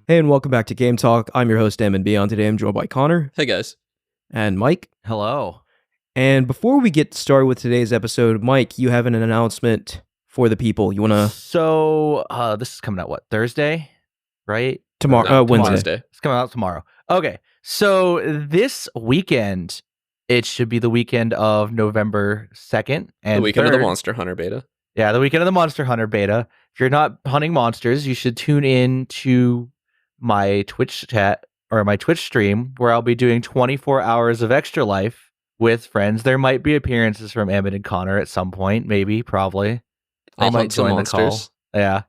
Hey, and welcome back to Game Talk. I'm your host, M&B. On today, I'm joined by Connor Hey guys. and Mike. Hello. And before we get started with today's episode, Mike, you have an announcement for the people. You want to... So, this is coming out, Thursday? Right? Tomorrow, Wednesday. Wednesday. It's coming out tomorrow. Okay. So, this weekend, it should be the weekend of November 2nd and The weekend 3rd. of the Monster Hunter beta. Yeah, the weekend of the Monster Hunter beta. If you're not hunting monsters, you should tune in to my Twitch chat or my Twitch stream where I'll be doing 24 hours of Extra Life with friends. There might be appearances from Emmett and Connor at some point, maybe, probably. I'll hunt some monsters. Yeah.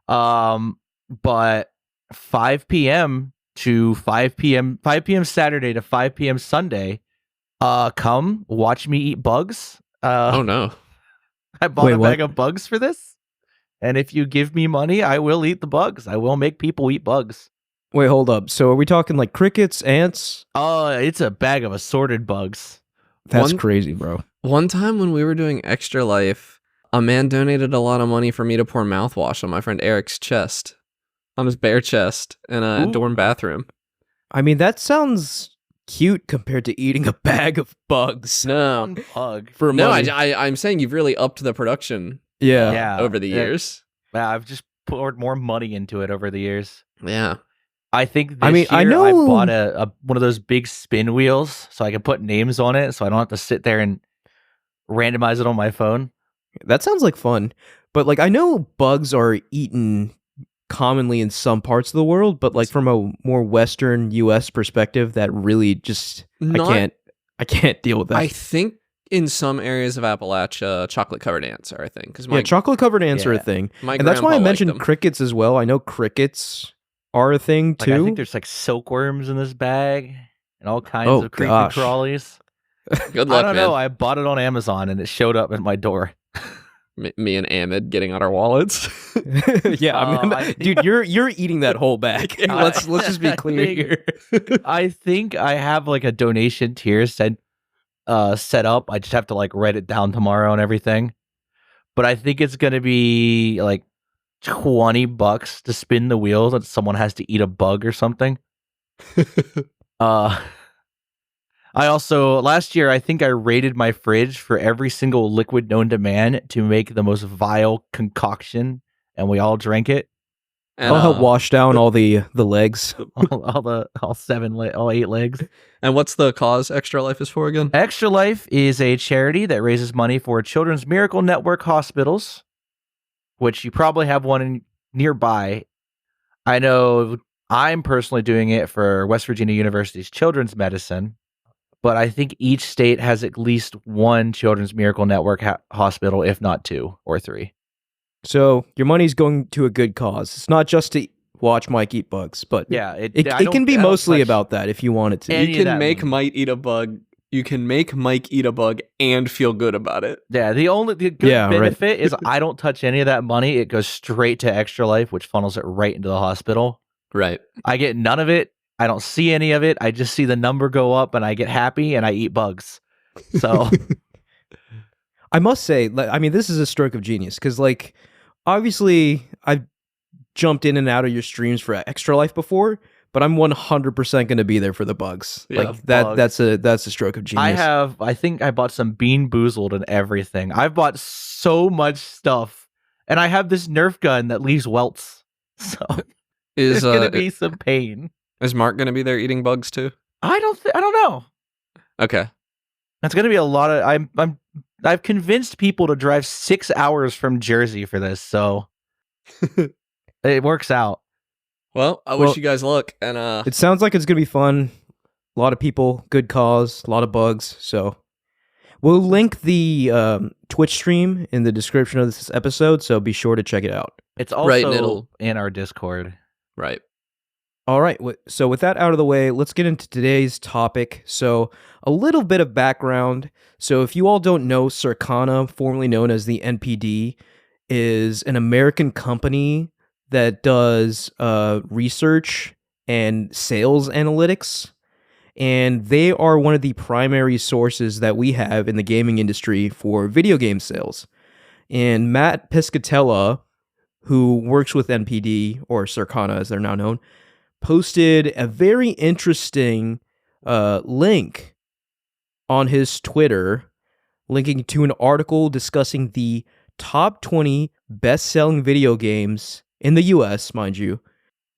But 5 p.m. to 5 p.m. Saturday to 5 p.m. Sunday, come watch me eat bugs. Oh no. I bought Wait, a what? bag of bugs for this. And if you give me money, I will eat the bugs. I will make people eat bugs. Wait, hold up. So are we talking like crickets, ants? Oh, it's a bag of assorted bugs. That's One- crazy, bro. One time when we were doing Extra Life, a man donated a lot of money for me to pour mouthwash on my friend Eric's chest. On his bare chest in a Ooh. dorm bathroom. I mean, that sounds cute compared to eating a bag of bugs. No. One bug. For No, money. I'm saying you've really upped the production Yeah. over the years. Yeah, I've just poured more money into it over the years. Yeah. I think this I mean, I year know- I bought a one of those big spin wheels so I can put names on it so I don't have to sit there and randomize it on my phone. That sounds like fun. But like, I know bugs are eaten commonly in some parts of the world, but like from a more Western U.S. perspective, that really just I can't deal with that. I think in some areas of Appalachia, chocolate covered ants are a thing. Because Yeah, chocolate covered ants are a Yeah. thing, my and that's why I grandpa liked mentioned them. crickets as well. I know crickets are a thing Like, I too. think there's like silkworms in this bag and all kinds Oh, of creepy gosh. crawlies. Good I luck, don't man. know. I bought it on Amazon and it showed up at my door. Me and Ahmed getting out our wallets. Yeah, dude, you're eating that whole bag. I- let's just be I clear think- here. I think I have like a donation tier set up. I just have to like write it down tomorrow and everything. But I think it's gonna be like $20 to spin the wheels and someone has to eat a bug or something. I also last year I think I raided my fridge for every single liquid known to man to make the most vile concoction, and we all drank it. And, I'll help wash down all the legs. all 8 legs. And what's the cause Extra Life is for again? Extra Life is a charity that raises money for Children's Miracle Network hospitals, which you probably have one nearby. I know I'm personally doing it for West Virginia University's Children's Medicine, but I think each state has at least one Children's Miracle Network hospital, if not 2 or 3. So your money's going to a good cause. It's not just to watch Mike eat bugs, but Yeah, it I can be don't mostly touch about that if you want it to. any You of can that make money. Mike eat a bug. You can make Mike eat a bug and feel good about it. Yeah, the good Yeah, right. benefit is I don't touch any of that money. It goes straight to Extra Life, which funnels it right into the hospital. Right. I get none of it. I don't see any of it. I just see the number go up and I get happy and I eat bugs. So I must say, I mean, this is a stroke of genius because, like, obviously, I've jumped in and out of your streams for Extra Life before, but I'm 100% going to be there for the bugs. Yeah, like that. bugs. That's a stroke of genius. I think I bought some Bean Boozled and everything. I've bought so much stuff. And I have this Nerf gun that leaves welts. So Is it's going to be some pain. is Mark going to be there eating bugs too? I don't know. Okay. That's going to be a lot of I've convinced people to drive 6 hours from Jersey for this, so it works out. Well, I Well, wish you guys luck. And It sounds like it's going to be fun. A lot of people, good cause, a lot of bugs. So we'll link the Twitch stream in the description of this episode, so be sure to check it out. It's Right, and also it'll- in our Discord. right. All right, so with that out of the way, let's get into today's topic. So a little bit of background. So if you all don't know, Circana, formerly known as the NPD, is an American company that does research and sales analytics. And they are one of the primary sources that we have in the gaming industry for video game sales. And Matt Piscatella, who works with NPD, or Circana as they're now known, posted a very interesting link on his Twitter, linking to an article discussing the top 20 best-selling video games in the US, mind you,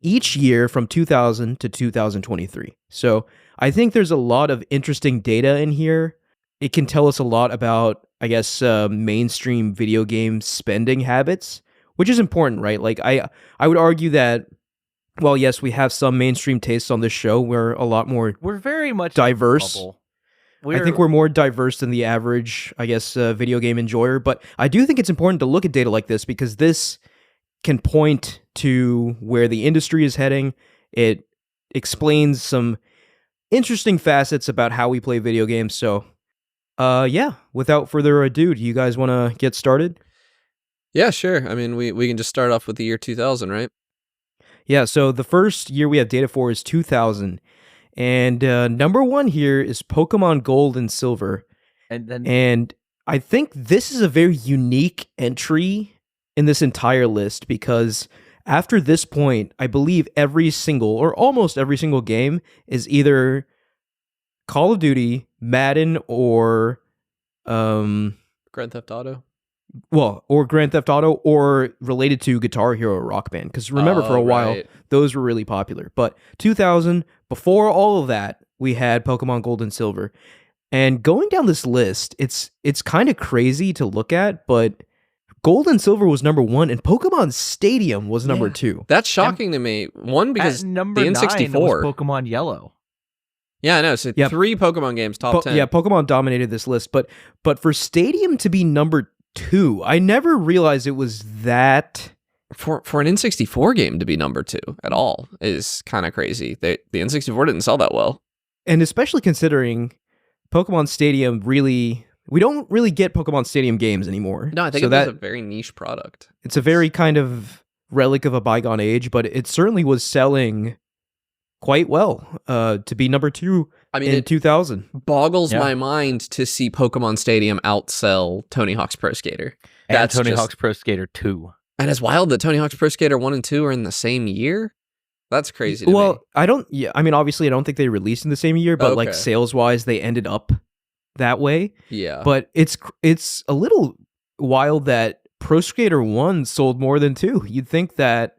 each year from 2000 to 2023. So I think there's a lot of interesting data in here. It can tell us a lot about, I guess, mainstream video game spending habits, which is important, right? Like I would argue that, well, yes, we have some mainstream tastes on this show. We're a lot more We're very much diverse. bubble. I think we're more diverse than the average, I guess, video game enjoyer. But I do think it's important to look at data like this because this can point to where the industry is heading. It explains some interesting facets about how we play video games. So, yeah, without further ado, do you guys want to get started? Yeah, sure. I mean, we can just start off with the year 2000, right? Yeah, so the first year we have data for is 2000. And number one here is Pokemon Gold and Silver. And I think this is a very unique entry in this entire list because after this point, I believe every single or almost every single game is either Call of Duty, Madden, or Grand Theft Auto. Well, or Grand Theft Auto, or related to Guitar Hero or Rock Band. Because remember, for a while, those were really popular. But 2000, before all of that, we had Pokemon Gold and Silver. And going down this list, it's kind of crazy to look at, but Gold and Silver was number one, and Pokemon Stadium was number two. That's shocking to me. One, because number the N64 was Pokemon Yellow. Yeah, I know. So 3 Pokemon games, top 10. Yeah, Pokemon dominated this list, but for Stadium to be number 2, I never realized it was that. For an N64 game to be number 2 at all is kind of crazy. The N64 didn't sell that well. And especially considering Pokemon Stadium we don't really get Pokemon Stadium games anymore. No, I think that's a very niche product. It's a very kind of relic of a bygone age, but it certainly was selling quite well to be number 2 in 2000. Boggles my mind to see Pokemon Stadium outsell Tony Hawk's Pro Skater. That's Tony Hawk's Pro Skater 2. And it's wild that Tony Hawk's Pro Skater 1 and 2 are in the same year. That's crazy to me. I mean, obviously, I don't think they released in the same year, but like sales-wise, they ended up that way. Yeah. But it's a little wild that Pro Skater 1 sold more than 2. You'd think that.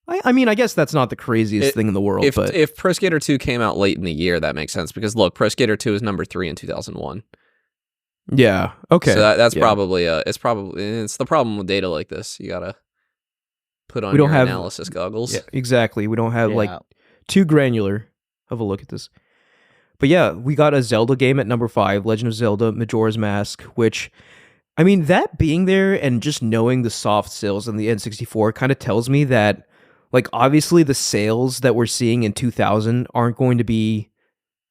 I mean, I guess that's not the craziest thing in the world. But if Pro Skater 2 came out late in the year, that makes sense. Because look, Pro Skater 2 is number 3 in 2001. Yeah. Okay. So that's probably it's the problem with data like this. You gotta put on your analysis goggles. Yeah, exactly. We don't have like too granular of a look at this. But yeah, we got a Zelda game at number 5, Legend of Zelda: Majora's Mask, which, I mean, that being there and just knowing the soft sales on the N64 kind of tells me that, like, obviously the sales that we're seeing in 2000 aren't going to be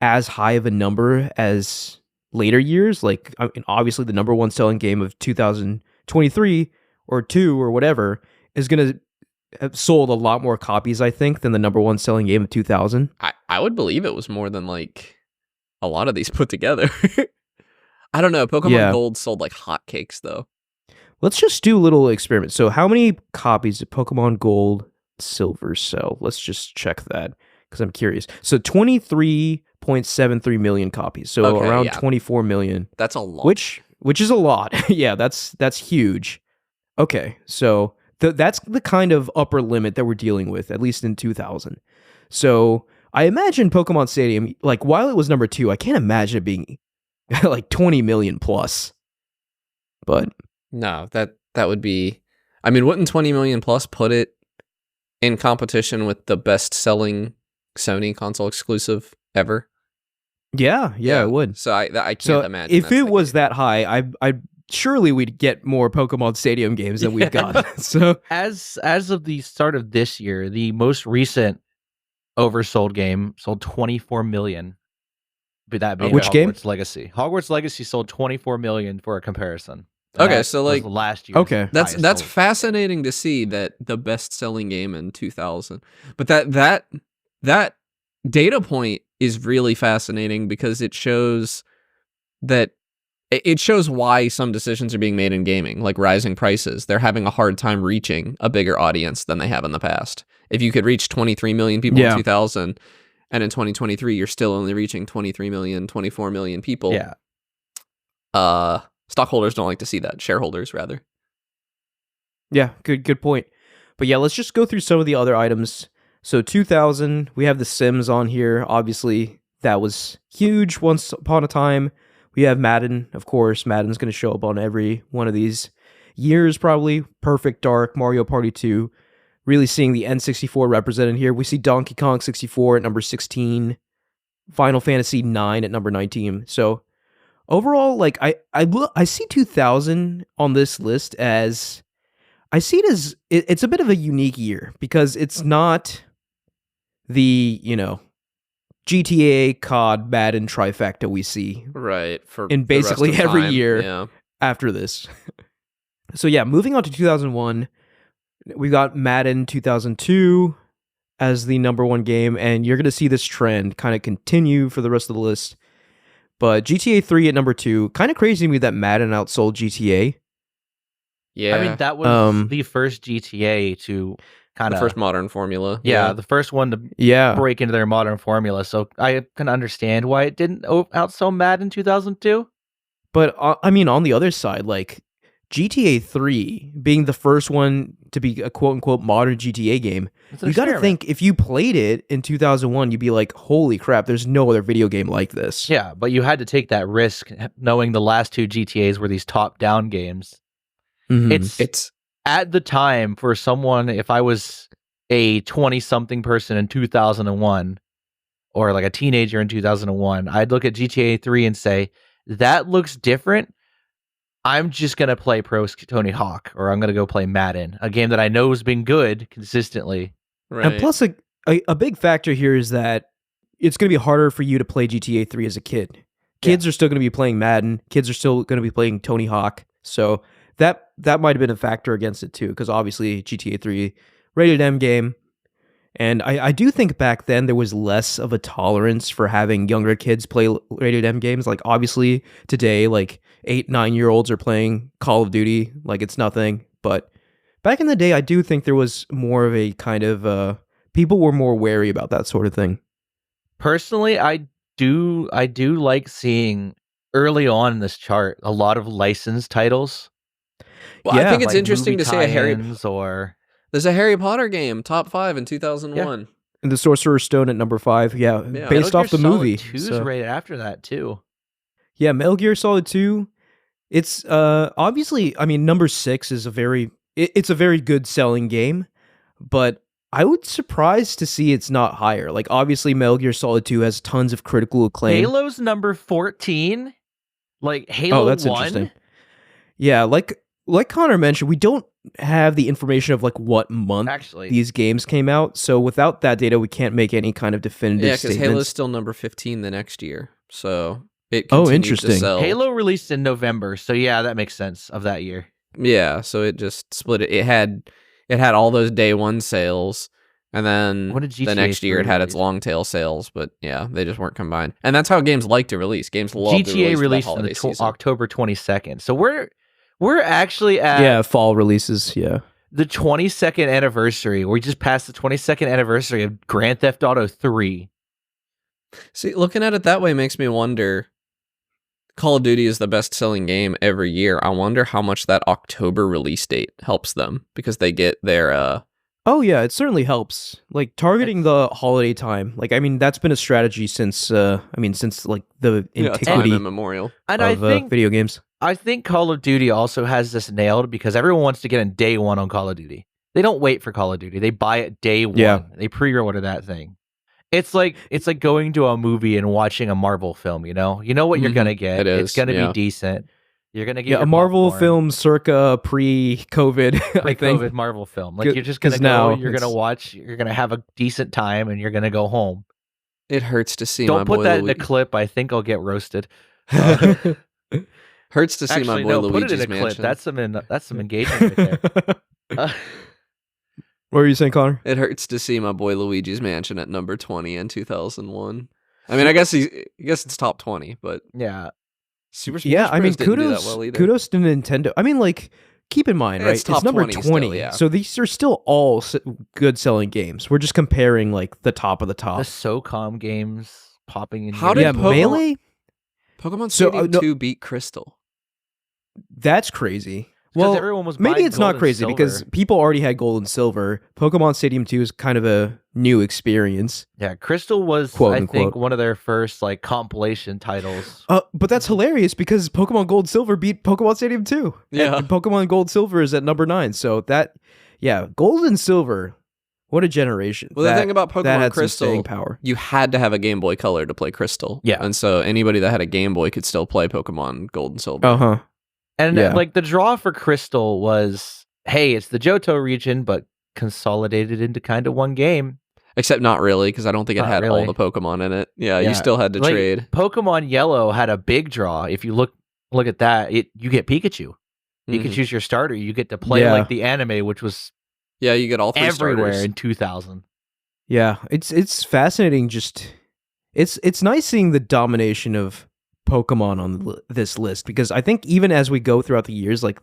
as high of a number as later years. Like, I mean, obviously the number one selling game of 2023 or 2 or whatever is going to have sold a lot more copies, I think, than the number one selling game of 2000. I would believe it was more than like a lot of these put together. I don't know. Pokemon Gold sold like hotcakes though. Let's just do a little experiment. So how many copies did Pokemon Gold Silver sell? Let's just check that because I'm curious. So 23.73 million copies. So around 24 million. That's a lot. Which is a lot. Yeah, that's huge. Okay, so that's the kind of upper limit that we're dealing with, at least in 2000. So I imagine Pokemon Stadium, like, while it was number 2, I can't imagine it being like 20 million plus. But no, that would be, I mean, wouldn't 20 million plus put it in competition with the best selling Sony console exclusive ever? Yeah, it would. So I can't imagine. If it was that high, I surely we'd get more Pokemon Stadium games than we've got. So as of the start of this year, the most recent oversold game sold 24 million. But that being which Hogwarts game? Legacy. Hogwarts Legacy sold 24 million for a comparison. Okay, so like last year. Okay, that's fascinating to see that the best-selling game in 2000. But that data point is really fascinating because it shows that it shows why some decisions are being made in gaming, like rising prices. They're having a hard time reaching a bigger audience than they have in the past. If you could reach 23 million people in 2000, and in 2023 you're still only reaching 23 million, 24 million people. Yeah. Stockholders don't like to see that. Shareholders, rather. Yeah, good point. But yeah, let's just go through some of the other items. So 2000, we have The Sims on here. Obviously, that was huge once upon a time. We have Madden, of course. Madden's going to show up on every one of these years, probably. Perfect Dark, Mario Party 2. Really seeing the N64 represented here. We see Donkey Kong 64 at number 16. Final Fantasy 9 at number 19. So overall, like I see 2000 on this list as... I see it as... It's a bit of a unique year because it's not the, GTA, COD, Madden trifecta we see. Right. For in basically every year yeah. after this. So yeah, moving on to 2001, we got Madden 2002 as the number one game, and you're going to see this trend kind of continue for the rest of the list. But GTA 3 at number 2, kind of crazy to me that Madden outsold GTA. Yeah. I mean, that was the first GTA to kind the of... first modern formula. Yeah, the first one to break into their modern formula. So I can understand why it didn't outsell Madden 2002. But, I mean, on the other side, like, GTA 3 being the first one to be a quote-unquote modern GTA game, you got to think, if you played it in 2001, you'd be like, holy crap, there's no other video game like this. Yeah, but you had to take that risk knowing the last two GTAs were these top-down games. Mm-hmm. It's at the time for someone, if I was a 20-something person in 2001, or like a teenager in 2001, I'd look at GTA 3 and say, that looks different. I'm just going to play Pro Tony Hawk, or I'm going to go play Madden, a game that I know has been good consistently. Right. And plus, a big factor here is that it's going to be harder for you to play GTA 3 as a kid. Kids are still going to be playing Madden. Kids are still going to be playing Tony Hawk. So that might have been a factor against it too, because obviously GTA 3 rated M game. And I do think back then there was less of a tolerance for having younger kids play rated M games. Like obviously today, like 8-9-year-olds are playing Call of Duty like it's nothing. But back in the day, I do think there was more of a kind of people were more wary about that sort of thing. Personally, I do like seeing early on in this chart a lot of licensed titles. Well, I think it's interesting to say there's a Harry Potter game, top 5 in 2001. Yeah. And the Sorcerer's Stone at number 5, based off the movie. Metal Gear Solid 2 is rated after that too. Yeah, Metal Gear Solid 2. It's obviously, I mean, number 6 is a very good selling game, but I would surprised to see it's not higher. Like obviously, Metal Gear Solid 2 has tons of critical acclaim. Halo's number 14. Like Halo 1. Oh, that's interesting. Yeah, like Connor mentioned, we don't have the information of like what month these games came out. So without that data, we can't make any kind of definitive statements. Yeah, because Halo's still number 15 the next year. So it continues interesting. to sell. Halo released in November. So yeah, that makes sense of that year. Yeah, so it just split it. It had all those day one sales. And then the next year it had its long tail sales, but yeah, they just weren't combined. And that's how games like to release. Games love to release released on October 22nd. So we're actually at fall releases, the 22nd anniversary. We just passed the 22nd anniversary of Grand Theft Auto 3. See, looking at it that way makes me wonder. Call of Duty is the best-selling game every year. I wonder how much that October release date helps them because they get their Oh yeah, it certainly helps. Like targeting the holiday time. Like I mean, that's been a strategy since like the antiquity immemorial and of video games. I think Call of Duty also has this nailed because everyone wants to get in day one on Call of Duty. They don't wait for Call of Duty. They buy it day one. Yeah. They pre-order that thing. It's like going to a movie and watching a Marvel film, you know? You know what you're gonna get. It's gonna be decent. You're gonna get a Marvel film circa pre-COVID. I think COVID Marvel film. Like you're just gonna go. You're gonna watch. You're gonna have a decent time, and you're gonna go home. It hurts to see. Don't put that in a clip. I think I'll get roasted. Hurts to see my boy Luigi's put it in a Mansion. Clip. That's some engagement right there. What were you saying, Connor? It hurts to see my boy Luigi's Mansion at number 20 in 2001. I mean, I guess it's top 20, but yeah. Super Smash Yeah, I mean, Bros. Didn't do that well either. kudos to Nintendo. I mean, like, keep in mind, right? It's top number 20 20, still, yeah. so these are still all good selling games. We're just comparing like the top of the The top. SOCOM games popping in. How here. did Yeah, Melee. Pokemon So, Stadium no- 2 beat Crystal? That's crazy. 'Cause Well, everyone was maybe buying it's gold not and crazy because silver. people already had gold and silver. Pokemon Stadium 2 is kind of a new experience. Yeah, Crystal was, Quote, I unquote. think, one of their first like compilation titles. But that's hilarious because Pokemon Gold Silver beat Pokemon Stadium 2. Yeah. And Pokemon Gold Silver is at number 9. So Gold and Silver, what a generation. Well, the thing about that Pokemon had some Crystal, staying power. you had to have a Game Boy Color to play Crystal. Yeah. And so anybody that had a Game Boy could still play Pokemon Gold and Silver. Uh-huh. And Yeah. like the draw for Crystal was, hey, it's the Johto region, but consolidated into kind of one game. Except not really, because I don't think it Not had really. all the Pokemon in it. Yeah, Yeah. you still had to Like, trade. Pokemon Yellow had a big draw. If you look at that, you get Pikachu. Mhm. Pikachu's your starter. You get to play Yeah. like the anime, which was Yeah, you get all three everywhere starters. in 2000. Yeah, it's fascinating. Just it's nice seeing the domination of Pokemon on this list because I think even as we go throughout the years, like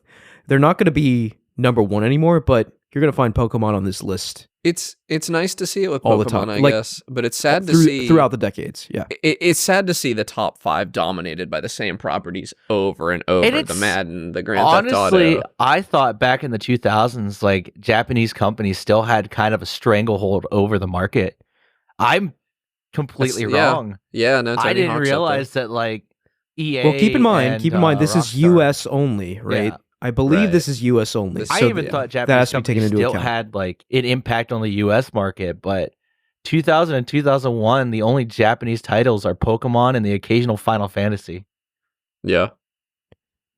they're not going to be number 1 anymore, but you're going to find Pokemon on this list It's nice to see it with all the Pokemon, time, I like, guess, but it's sad to see throughout the decades. Yeah, It's sad to see the top 5 dominated by the same properties over and over. The it's- Madden, the Grand Theft Honestly, Auto. I thought back in the 2000s, like Japanese companies still had kind of a stranglehold over the market. I'm completely Yeah. wrong. Yeah, no, I Tony didn't Hawk's up realize that like EA. well, keep in mind, and, this is Rockstar. U.S. only, right? Yeah. I believe Right. this is U.S. only. This- I So even yeah, thought that Japanese has to be taken companies into still account. had like an impact on the U.S. market, but 2000 and 2001, the only Japanese titles are Pokemon and the occasional Final Fantasy. Yeah.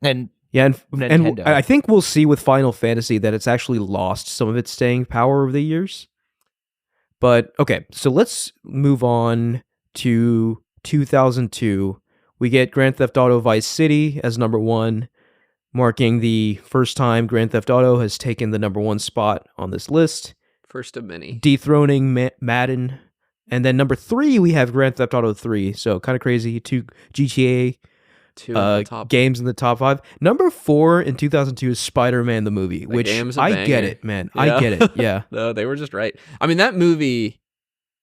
And Yeah, and Nintendo. I think we'll see with Final Fantasy that it's actually lost some of its staying power over the years. But okay, so let's move on to 2002. We get Grand Theft Auto Vice City as number 1, marking the first time Grand Theft Auto has taken the number 1 spot on this list, First of many. dethroning Madden. And then number 3, we have Grand Theft Auto 3. So kind of crazy. 2 GTA 2 at the top. games in the top 5. Number 4 in 2002 is Spider-Man the movie, which game's a I get banger. it, man. Yeah. I get it. Yeah. No, they were just right. I mean, that movie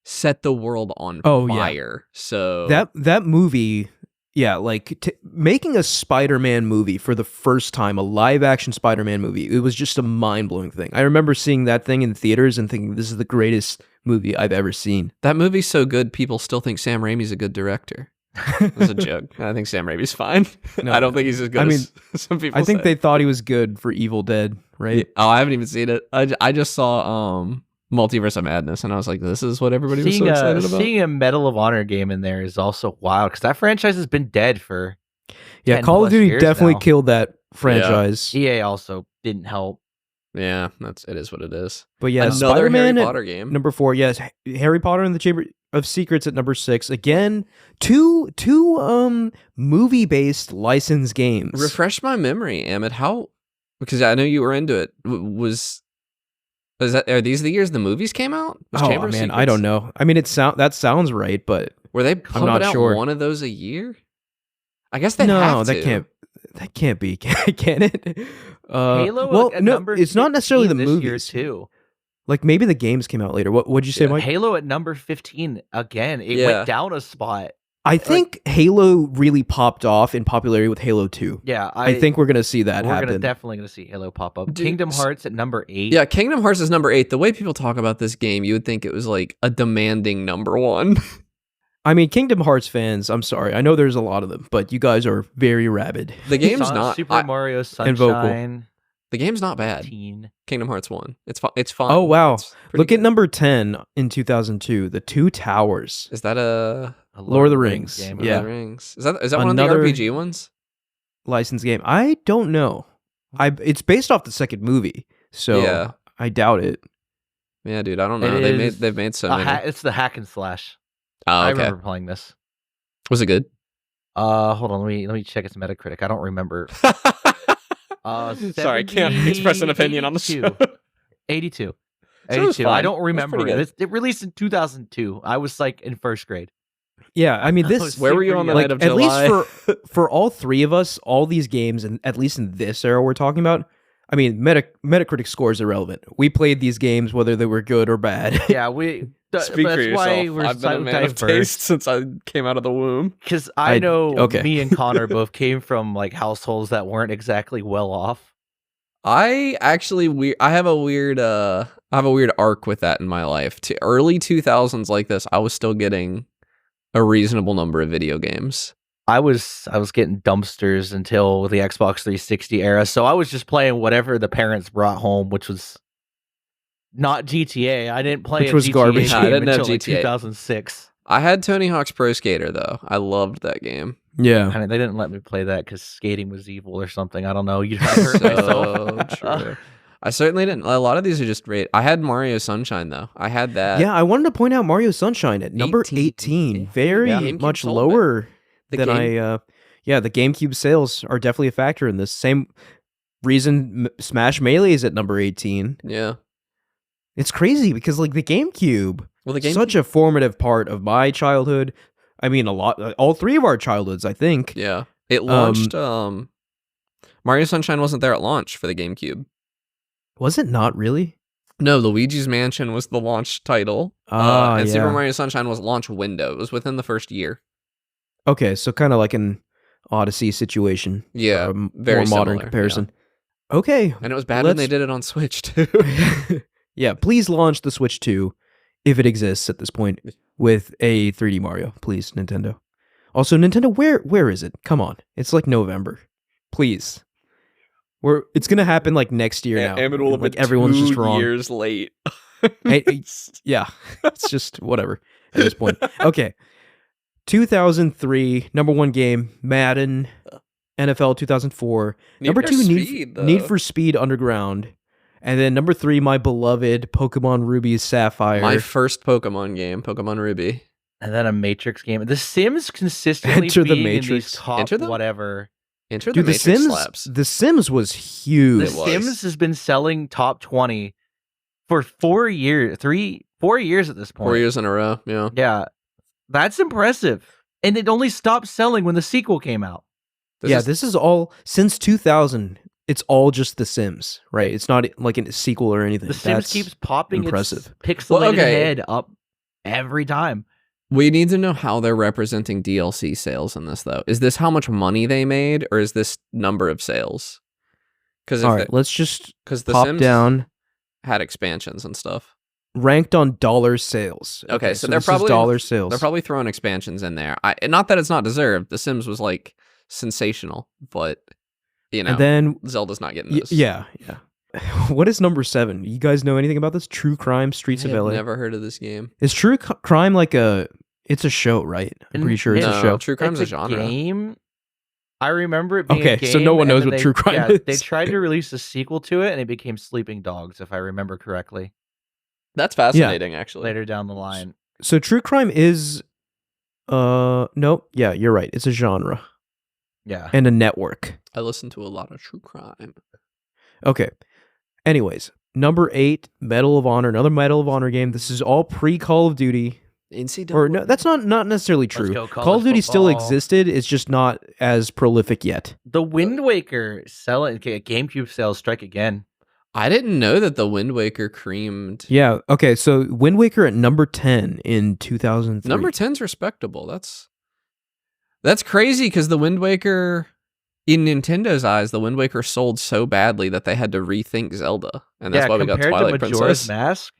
set the world on Oh, yeah. fire. So That movie, yeah, like making a Spider-Man movie for the first time, a live-action Spider-Man movie, it was just a mind-blowing thing. I remember seeing that thing in theaters and thinking, this is the greatest movie I've ever seen. that movie's so good, people still think Sam Raimi's a good director. It's a joke. I think Sam Raimi's fine. No, I don't think he's as good I as some people I think say. they thought he was good for Evil Dead, right? Oh, I haven't even seen it. I just saw Multiverse of Madness, and I was like, this is what everybody was so excited about. Seeing a Medal of Honor game in there is also wild because that franchise has been dead for Yeah, 10 Call of plus Duty years definitely now. killed that franchise. EA also didn't help. Yeah, it is what it is. But yeah, Another Spider-Man Harry at Potter game. number 4, yes, Harry Potter and the Chamber of Secrets at number 6. Again, two movie-based licensed games. Refresh my memory, Amit. How? Because I know you were into it. Are these the years the movies came out? Was Oh Chamber of man, I Secrets? don't know. I mean, that sounds right, but Were they pumping not out sure. one of those a year? I guess they no, have to. that can't be, can it? Halo well, at no, number it's not necessarily the 15 this year movies. too. Like maybe the games came out later. What'd you say, Yeah, Mike? Halo at number 15 again. It Yeah. went down a spot. I think Halo really popped off in popularity with Halo 2. Yeah, I think we're gonna see that we're happen. definitely gonna see Halo pop up. Dude, Kingdom Hearts at number 8. Yeah, Kingdom Hearts is number 8. The way people talk about this game, you would think it was like a demanding number 1. I mean, Kingdom Hearts fans, I'm sorry. I know there's a lot of them, but you guys are very rabid. The game's not. Super Mario and vocal. Sunshine. The game's not bad. 15. Kingdom Hearts 1. It's fun. Oh, wow. It's pretty Look at good. number 10 in 2002, The Two Towers. Is that a A Lord of the Rings. game. Yeah. Lord of the Rings? Is that one of the Another- RPG ones? Licensed game. I don't know. It's based off the second movie, so Yeah. I doubt it. Yeah, dude. I don't know. It is They've made so many. It's the hack and slash. Oh, I okay. remember playing this. Was it good? Hold on, let me check its Metacritic. I don't remember. Sorry, I can't express an opinion on the show. 82. So it was 82. I fine. don't It was remember pretty it. good. It released in 2002. I was like in first grade. Yeah, I mean this. Where were you on the night of at July? least for all three of us, all these games, and at least in this era we're talking about. I mean, Metacritic score is irrelevant. We played these games whether they were good or bad. Yeah, we. Speak for yourself. Why we're I've been so a man of taste since I came out of the womb. Because I know okay. me and Connor both came from like households that weren't exactly well off. I have a weird arc with that in my life. To early 2000s like this, I was still getting a reasonable number of video games. I was getting dumpsters until the Xbox 360 era, so I was just playing whatever the parents brought home, which was not GTA. I didn't play Which a was GTA garbage. game I didn't have until like, GTA. 2006. I had Tony Hawk's Pro Skater though. I loved that game. Yeah. I mean, they didn't let me play that because skating was evil or something. I don't know. You hurt myself. True. I certainly didn't. A lot of these are just great. I had Mario Sunshine though. I had that. Yeah, I wanted to point out Mario Sunshine at number 18. Very GameCube much sold lower The than game- the GameCube sales are definitely a factor in this. Same reason Smash Melee is at number 18. Yeah. It's crazy because like the GameCube, Well, the game. such a formative part of my childhood. I mean, all three of our childhoods, I think. Yeah. It launched. Mario Sunshine wasn't there at launch for the GameCube. Was it not really? No, Luigi's Mansion was the launch title. And Super Mario Sunshine was launch window. It was within the first year. Okay, so kind of like an Odyssey situation. Yeah, more very modern similar, comparison. Okay. And it was bad when they did it on Switch too. Yeah, please launch the Switch 2, if it exists at this point, with a 3D Mario, please, Nintendo. Also, Nintendo, where is it? Come on, it's like November, please. It's gonna happen like next year now. And it will have like been everyone's 2 just wrong. years late. Yeah, it's just whatever at this point. Okay, 2003 number 1 game, Madden. NFL 2004. Number 2, Need for Speed Underground. And then number 3, my beloved Pokemon Ruby Sapphire. My first Pokemon game, Pokemon Ruby. And then a Matrix game. The Sims consistently Enter the being Matrix. in these top Enter the- whatever. Enter the Dude, the Matrix Sims. slaps. The Sims was huge. The Sims has been selling top 20 for 4 years, 4 years at this point. 4 years in a row, yeah. Yeah, that's impressive. And it only stopped selling when the sequel came out. This is all since 2000. It's all just The Sims, right? It's not like a sequel or anything. The Sims keeps popping impressive. its pixelated okay. head up every time. We need to know how they're representing DLC sales in this, though. Is this how much money they made, or is this number of sales? Because all right, let's just the pop Sims down. had expansions and stuff. Ranked on dollar sales. Okay, so they're they're probably dollar sales. They're probably throwing expansions in there. Not that it's not deserved. The Sims was like sensational, but you know, and then Zelda's not getting this. Yeah. What is number 7? You guys know anything about this? True Crime Streets of LA. Never heard of this game. Is True Crime like it's a show, right? I'm pretty sure it's a show. True Crime's It's a genre. Game. I remember it being a game. So no one knows and what then True Crime is. They tried to release a sequel to it, and it became Sleeping Dogs, if I remember correctly. That's fascinating, actually. Later down the line. So True Crime is nope. Yeah, you're right. It's a genre Yeah. and a network. I listen to a lot of True Crime. Okay. Anyways, number 8, Medal of Honor, another Medal of Honor game. This is all pre-Call of Duty. NCAA. Or no, that's not necessarily Let's true. go, Call college of Duty still football. existed. It's just not as prolific yet. The Wind Waker GameCube sales strike again. I didn't know that the Wind Waker creamed. Yeah. Okay. So Wind Waker at number 10 in 2003. Number 10's respectable. That's crazy because the Wind Waker, in Nintendo's eyes, the Wind Waker sold so badly that they had to rethink Zelda, and that's why we got compared Twilight to Majora's Princess. Mask.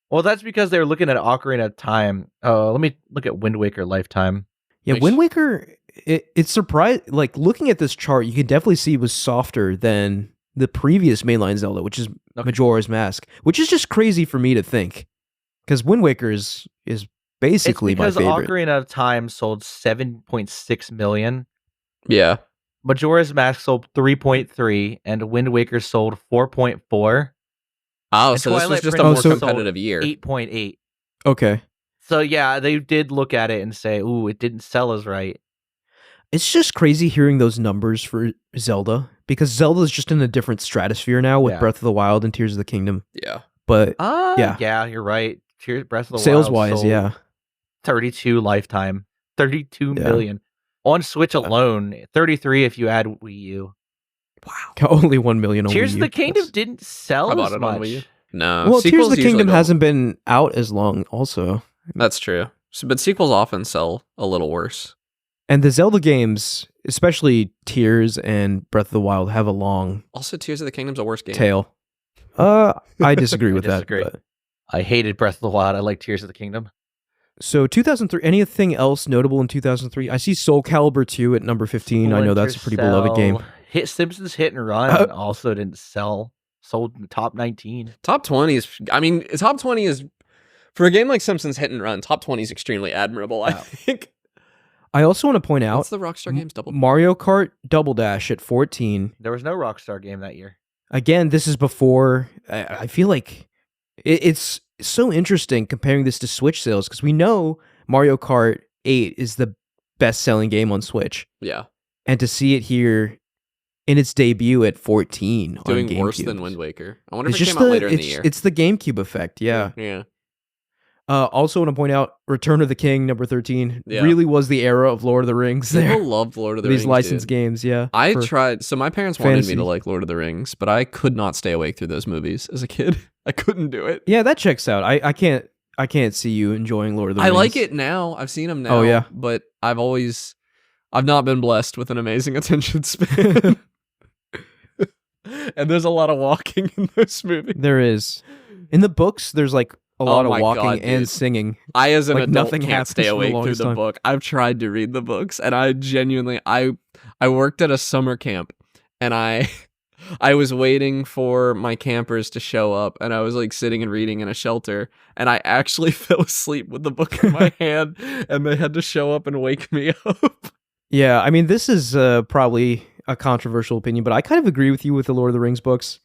Well, that's because they were looking at Ocarina of Time. Let me look at Wind Waker Lifetime. Yeah, Wind Waker. It's surprised. Like looking at this chart, you can definitely see it was softer than the previous mainline Zelda, which is Majora's Mask, which is just crazy for me to think, because Wind Waker is basically my favorite. Because Ocarina of Time sold 7.6 million. Yeah. Majora's Mask sold 3.3, and Wind Waker sold 4.4. Oh, And so this was Twilight just a Princess more sold competitive year. 8.8. Okay. So yeah, they did look at it and say, "Ooh, it didn't sell as right." It's just crazy hearing those numbers for Zelda, because Zelda's just in a different stratosphere now with Yeah. Breath of the Wild and Tears of the Kingdom. Yeah. But Yeah, you're right. Breath of the sales Wild wise, sold yeah. 32 Lifetime. 32 million. On Switch alone, 33 if you add Wii U. Wow. Only 1 million on Tears Wii of U. the Kingdom didn't sell bought as it on Wii U. much. No. Well, Tears of the sequels usually Kingdom don't. hasn't been out as long also. That's true. But sequels often sell a little worse. And the Zelda games, especially Tears and Breath of the Wild, have a long Also, Tears of the Kingdom's a worse game. tail. I disagree with that. But. I hated Breath of the Wild. I like Tears of the Kingdom. So 2003, anything else notable in 2003? I see Soul Calibur 2 at number 15. I know that's a pretty beloved game. Simpsons Hit and Run also didn't sell. Sold in the top 19. Top 20 is, top 20 is, for a game like Simpsons Hit and Run, top 20 is extremely admirable, I think. I also want to point out, what's the Rockstar games double? Mario Kart Double Dash at 14. There was no Rockstar game that year. Again, this is before, I feel like it's so interesting comparing this to Switch sales, because we know Mario Kart 8 is the best-selling game on Switch. Yeah. And to see it here in its debut at 14 doing on GameCube. Worse than Wind Waker. I wonder It's if it just came out later in the year. It's the GameCube effect, yeah. Yeah. Also want to point out Return of the King, number 13, Yeah. really was the era of Lord of the Rings there. People loved Lord of the Rings. These licensed dude. games, yeah. I tried. So my parents wanted fantasy. me to like Lord of the Rings, but I could not stay awake through those movies as a kid. I couldn't do it. Yeah, that checks out. I can't see you enjoying Lord of the Rings. I like it now. I've seen them now. Oh, yeah. But I've not been blessed with an amazing attention span. And there's a lot of walking in this movie. There is. In the books, there's like a lot of my walking God, and dude. singing. I, as an Like, adult, nothing can't happens stay for the awake through longest the time. book. I've tried to read the books, and I genuinely, I worked at a summer camp, and I was waiting for my campers to show up, and I was like sitting and reading in a shelter, and I actually fell asleep with the book in my hand, and they had to show up and wake me up. Yeah, I mean, this is probably a controversial opinion, but I kind of agree with you with the Lord of the Rings books.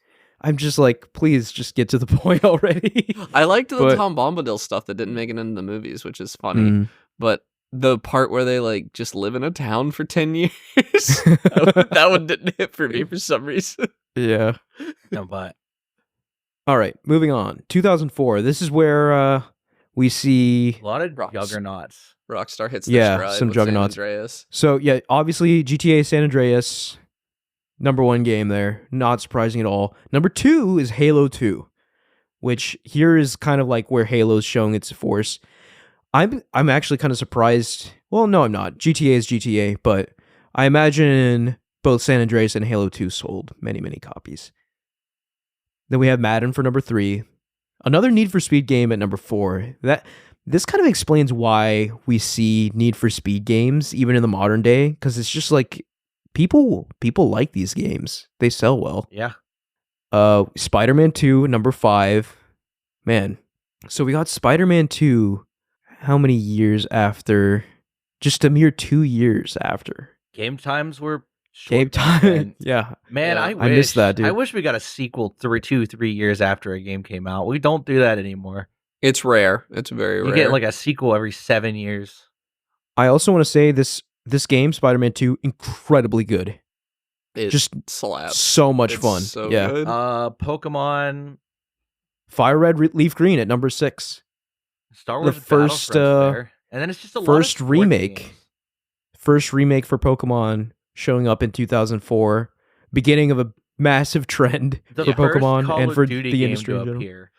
I'm just like, please just get to the point already. I liked the Tom Bombadil stuff that didn't make it into the movies, which is funny. But the part where they like just live in a town for 10 years, that one didn't hit for me for some reason. Yeah. No, but All right, moving on. 2004. This is where we see. a lot of juggernauts. Rockstar hits their stride some with juggernauts. San Andreas. So yeah, obviously GTA San Andreas, number 1 game there. Not surprising at all. Number 2 is Halo 2, which here is kind of like where Halo's showing its force. I'm actually kind of surprised. Well, no, I'm not. GTA is GTA, but I imagine both San Andreas and Halo 2 sold many, many copies. Then we have Madden for number 3. Another Need for Speed game at number 4. This kind of explains why we see Need for Speed games even in the modern day, because it's just like people like these games. They sell well. Yeah. Spider-Man 2, number 5. Man. So we got Spider-Man 2 how many years after? Just a mere 2 years after. Game times were short. Game time. Yeah. Man, Yeah. I missed that, dude. I wish we got a sequel 3 years after a game came out. We don't do that anymore. It's rare. It's very rare. You get like a sequel every 7 years. I also want to say this game, Spider-Man 2, incredibly good. It just slaps. So much It's fun. so yeah. good. Pokemon, Fire Red, Leaf Green at number 6. Star Wars, first, Battlefront's there. And then it's just a lot first of remake. games. First remake for Pokemon showing up in 2004. Beginning of a massive trend The for first Pokemon Call and of for Duty the game industry to in general. appear.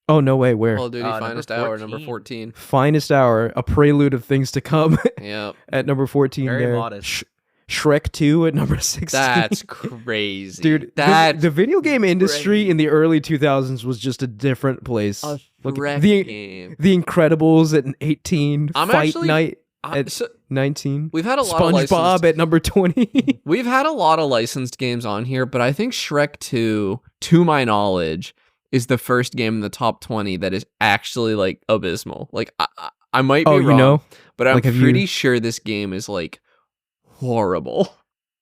Oh, no way. Where? Call of Duty number Finest Hour, number 14. 14. Finest Hour, a prelude of things to come Yep. at number 14 Very there. modest. Shrek 2 at number 16. That's crazy. Dude, That's the video game industry crazy. in the early 2000s was just a different place. a Look, Shrek the game. The Incredibles at 18, I'm Fight actually- Night I- at so 19, we've had a lot of SpongeBob licensed, at number 20. We've had a lot of licensed games on here, but I think Shrek 2, to my knowledge, is the first game in the top 20 that is actually like abysmal. Like I might be wrong, you know? but I'm Like, have pretty you- sure this game is like horrible.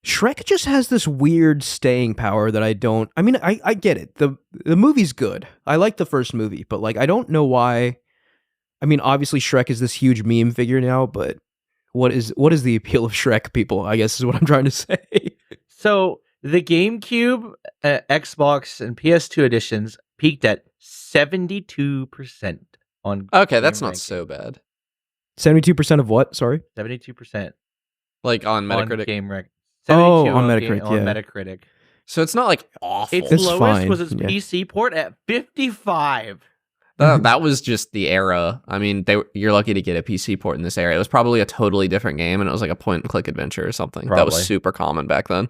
Shrek just has this weird staying power that I don't. I mean, I get it. The movie's good. I like the first movie, but like I don't know why. I mean, obviously Shrek is this huge meme figure now, but what is the appeal of Shrek, people? I guess is what I'm trying to say. So the GameCube, Xbox, and PS2 editions peaked at 72% on. Okay, that's Game not ranking. so bad. 72% of what? Sorry. 72% Like on Metacritic. on game rec. Oh, 72 on Metacritic, on yeah. Metacritic. So it's not like awful. Its It's lowest fine, was its yeah. PC port at 55. That was just the era. I mean, you're lucky to get a PC port in this era. It was probably a totally different game, and it was like a point-and-click adventure or something. That Probably. was super common back then.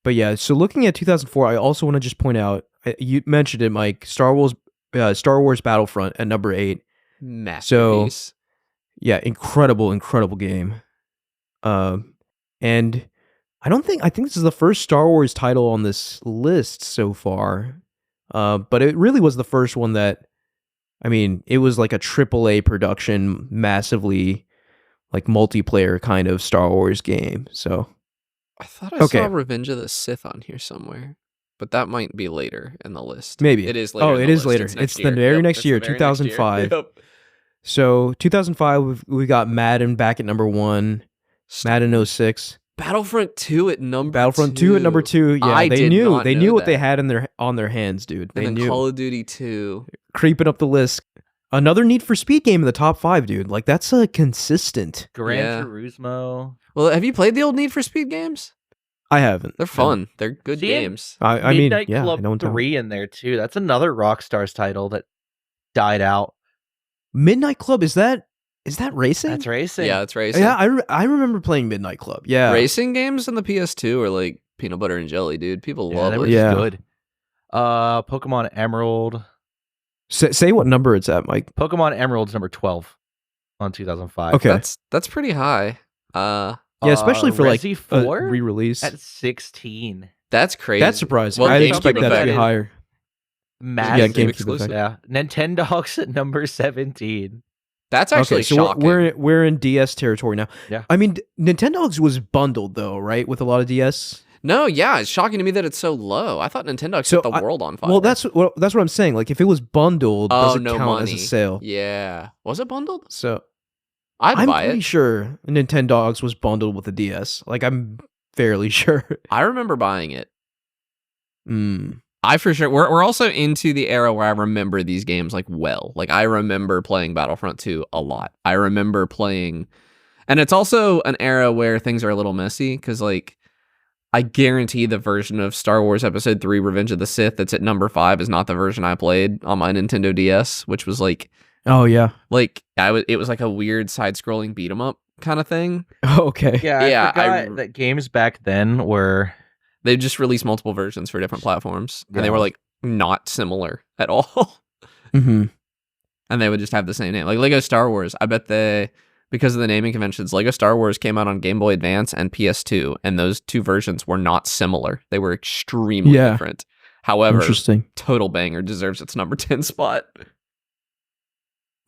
But yeah, so looking at 2004, I also want to just point out, you mentioned it, Mike, Star Wars Battlefront at number 8. Masterpiece. Yeah, incredible game. And I think this is the first Star Wars title on this list so far. But it really was the first one that, I mean, it was like a AAA production, massively like multiplayer kind of Star Wars game. So I thought I saw Revenge of the Sith on here somewhere, but that might be later in the list. Maybe. It is later. Oh, in it the is list. later. It's the year. very next It's year, the very next 2005. Yep. So 2005, we got Madden back at number 1, Madden 06. Battlefront 2 at number Battlefront 2. 2 at number 2. Yeah, I they did knew not know what they that. had on their hands, dude. They And then knew. Call of Duty 2. Creeping up the list. Another Need for Speed game in the top 5, dude. Like, that's a consistent. Gran Turismo. Well, have you played the old Need for Speed games? I haven't. They're fun. They're good Seeing games. I mean, Midnight yeah, Club I know what 3 in there too. That's another Rockstar's title that died out. Midnight Club, is that racing? That's racing. Yeah, it's racing. Yeah, I remember playing Midnight Club. Yeah. Racing games on the PS2 are like peanut butter and jelly, dude. People love they it. were just good. Pokemon Emerald. Say what number it's at, Mike. Pokemon Emerald's number 12 on 2005. Okay. That's pretty high. Yeah, especially for like Resi a 4 re-release. at 16. That's crazy. That's surprising. Well, I GameCube expect that to be affected. higher. Massive. GameCube exclusive. Yeah. Nintendogs at number 17. That's actually Okay, so shocking. we're in DS territory now. Yeah. I mean, Nintendogs was bundled though, right, with a lot of DS. No, yeah, it's shocking to me that it's so low. I thought Nintendo So set the world on fire. Well, that's what I'm saying. Like, if it was bundled, does it no count money. as a sale? Yeah. Was it bundled? So I'd I'm buy pretty it. sure Nintendogs was bundled with the DS. Like, I'm fairly sure. I remember buying it. Mm. I for sure. We're also into the era where I remember these games like well. Like I remember playing Battlefront 2 a lot. I remember playing, and it's also an era where things are a little messy because like I guarantee the version of Star Wars Episode 3: Revenge of the Sith that's at number 5 is not the version I played on my Nintendo DS, which was like Oh yeah. it was like a weird side-scrolling beat 'em up kind of thing. Okay. Yeah, Yeah, I forgot that games back then were... They just released multiple versions for different platforms, and they Yeah. were like not similar at all. Mm-hmm. And they would just have the same name. Like Lego Star Wars, I bet because of the naming conventions, Lego Star Wars came out on Game Boy Advance and PS2, and those two versions were not similar. They were extremely different. However, Interesting. Total Banger deserves its number 10 spot.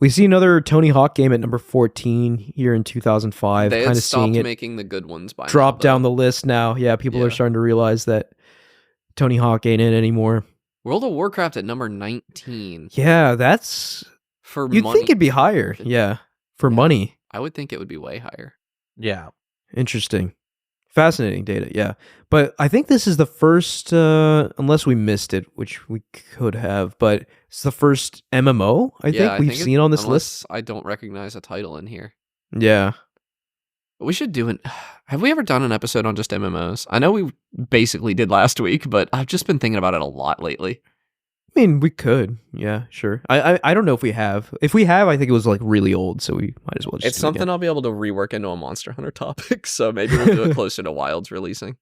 We see another Tony Hawk game at number 14 here in 2005. They Kind had of stopped seeing it making the good ones by drop now, down though. the list now. Yeah, people Yeah. are starting to realize that Tony Hawk ain't in anymore. World of Warcraft at number 19. Yeah, that's... For You'd money. think it'd be higher. Yeah, for money. I would think it would be way higher. Yeah. Interesting. Fascinating data, yeah. But I think this is the first, unless we missed it, which we could have, but it's the first MMO I think we've seen on this list. I don't recognize a title in here. Yeah. We should do have we ever done an episode on just MMOs? I know we basically did last week, but I've just been thinking about it a lot lately. I mean, we could. Yeah, sure. I don't know if we have. If we have, I think it was like really old, so we might as well just It's do it something again. I'll be able to rework into a Monster Hunter topic, so maybe we'll do it closer to Wild's releasing.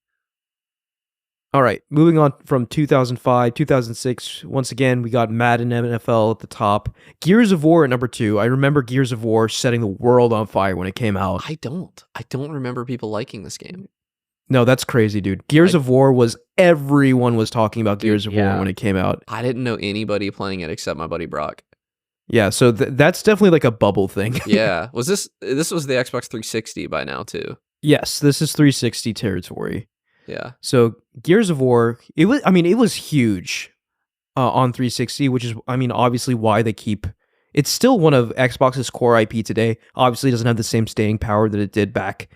All right, moving on from 2005, 2006. Once again, we got Madden NFL at the top. Gears of War at number 2. I remember Gears of War setting the world on fire when it came out. I don't remember people liking this game. No, that's crazy, dude. Gears of War everyone was talking about Gears of War when it came out. I didn't know anybody playing it except my buddy Brock. Yeah, so that's definitely like a bubble thing. Yeah. Was this was the Xbox 360 by now too? Yes, this is 360 territory. Yeah. So Gears of War, it was huge on 360, which is, I mean, obviously why they keep. It's still one of Xbox's core IP today. Obviously, it doesn't have the same staying power that it did back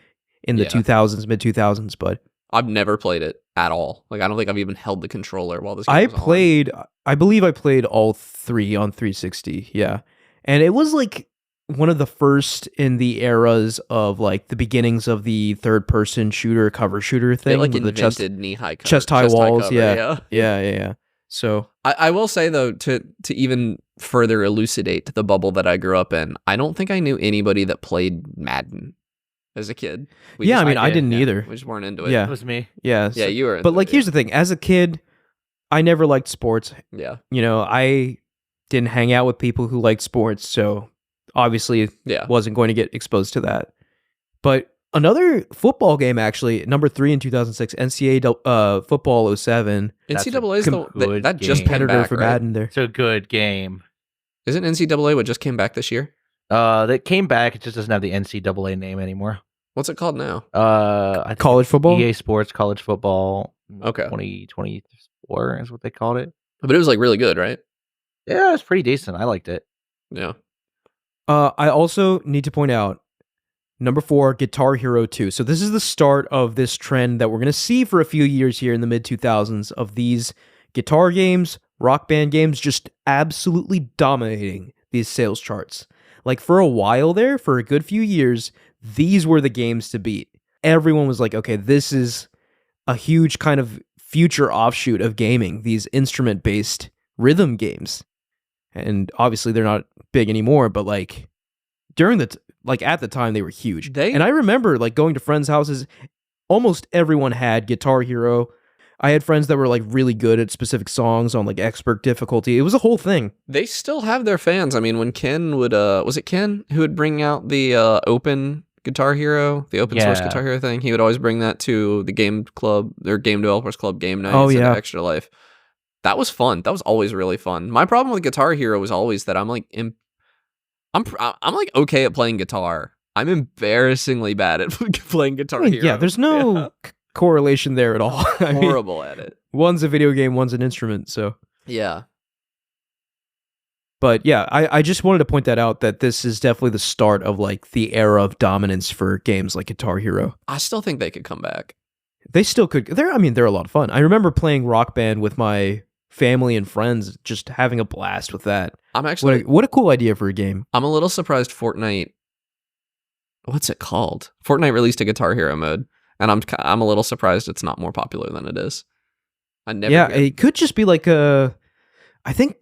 in the 2000s, mid 2000s, but I've never played it at all. Like I don't think I've even held the controller while this game I was on. played. I believe I played all 3 on 360. Yeah, and it was like one of the first in the eras of like the beginnings of the third-person shooter, cover shooter thing. It like with the invented knee-high cover. chest-high walls. Cover, Yeah. So I will say though, to even further elucidate the bubble that I grew up in, I don't think I knew anybody that played Madden as a kid. I didn't either. We just weren't into it. Yeah. It was me. Yeah. Yeah, you were. But like, here's the thing: as a kid, I never liked sports. Yeah. I didn't hang out with people who liked sports, so obviously, wasn't going to get exposed to that. But another football game, actually, number 3 in 2006, NCAA football 07. NCAA is that just came competitor back, for right? Madden there. It's a good game. Isn't NCAA what just came back this year? That came back. It just doesn't have the NCAA name anymore. What's it called now? I think College football? EA Sports College Football. Okay. 2024 is what they called it. But it was like really good, right? Yeah, it's pretty decent. I liked it. Yeah. I also need to point out number 4, Guitar Hero 2. So this is the start of this trend that we're going to see for a few years here in the mid 2000s of these guitar games, rock band games, just absolutely dominating these sales charts. Like for a while there, for a good few years, these were the games to beat. Everyone was like, okay, this is a huge kind of future offshoot of gaming, these instrument-based rhythm games. And obviously they're not big anymore, but like during at the time they were huge. And I remember like going to friends' houses, almost everyone had Guitar Hero. I had friends that were like really good at specific songs on like expert difficulty. It was a whole thing. They still have their fans. I mean, when Ken would was it Ken who would bring out the open Guitar Hero, the open source Guitar Hero thing? He would always bring that to the game club, their game developers club game nights at Extra Life. That was fun. That was always really fun. My problem with Guitar Hero was always that I'm like okay at playing guitar. I'm embarrassingly bad at playing Guitar Hero. Yeah, there's no correlation there at all. Horrible at it. One's a video game, one's an instrument, so. Yeah. But yeah, I just wanted to point that out, that this is definitely the start of like the era of dominance for games like Guitar Hero. I still think they could come back. They still could. They're a lot of fun. I remember playing Rock Band with my family and friends, just having a blast with that. I'm actually what a cool idea for a game. I'm a little surprised Fortnite. What's it called? Fortnite released a Guitar Hero mode, and I'm a little surprised it's not more popular than it is. It could just be like I think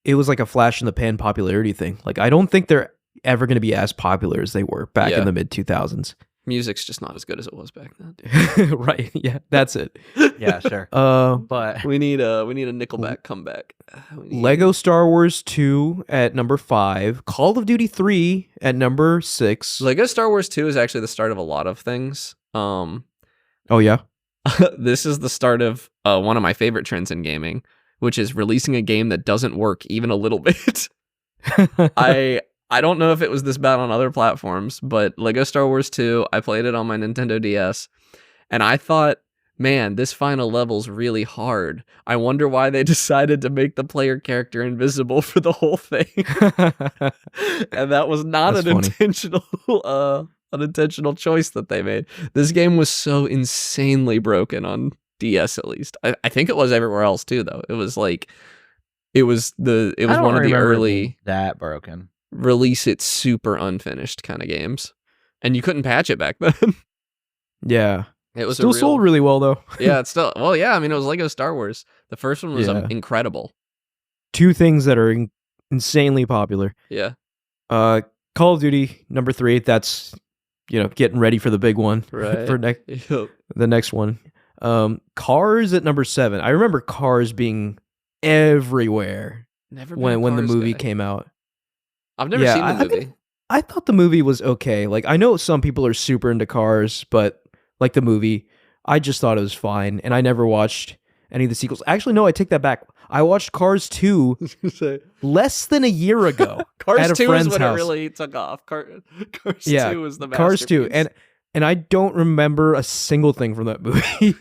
it was like a flash in the pan popularity thing. Like I don't think they're ever going to be as popular as they were back in the mid 2000s. Music's just not as good as it was back then. Right. Yeah, that's it. Yeah, sure. But we need a Nickelback comeback. Lego Star Wars 2 at number 5, Call of Duty 3 at number 6. Lego Star Wars 2 is actually the start of a lot of things. Oh yeah. This is the start of one of my favorite trends in gaming, which is releasing a game that doesn't work even a little bit. I don't know if it was this bad on other platforms, but Lego Star Wars 2, I played it on my Nintendo DS, and I thought, man, this final level's really hard. I wonder why they decided to make the player character invisible for the whole thing. And that was not an unintentional choice that they made. This game was so insanely broken on DS, at least. I think it was everywhere else too, though. It was one of the early that broken. Release it super unfinished kind of games, and you couldn't patch it back then. Yeah, it was still sold really well though. Yeah, it's still I mean, it was Lego Star Wars. The first one was incredible. 2 things that are insanely popular. Yeah. Call of Duty number 3. That's getting ready for the big one, right? For the next one. Cars at number 7. I remember Cars being everywhere. Never when the movie came out. I've never seen the movie. I thought the movie was okay. Like, I know some people are super into Cars, but like the movie, I just thought it was fine. And I never watched any of the sequels. Actually, no, I take that back. I watched Cars 2 less than a year ago. Cars at a 2 friend's is when house. it really took off. Cars 2 was the masterpiece. Cars 2. And I don't remember a single thing from that movie.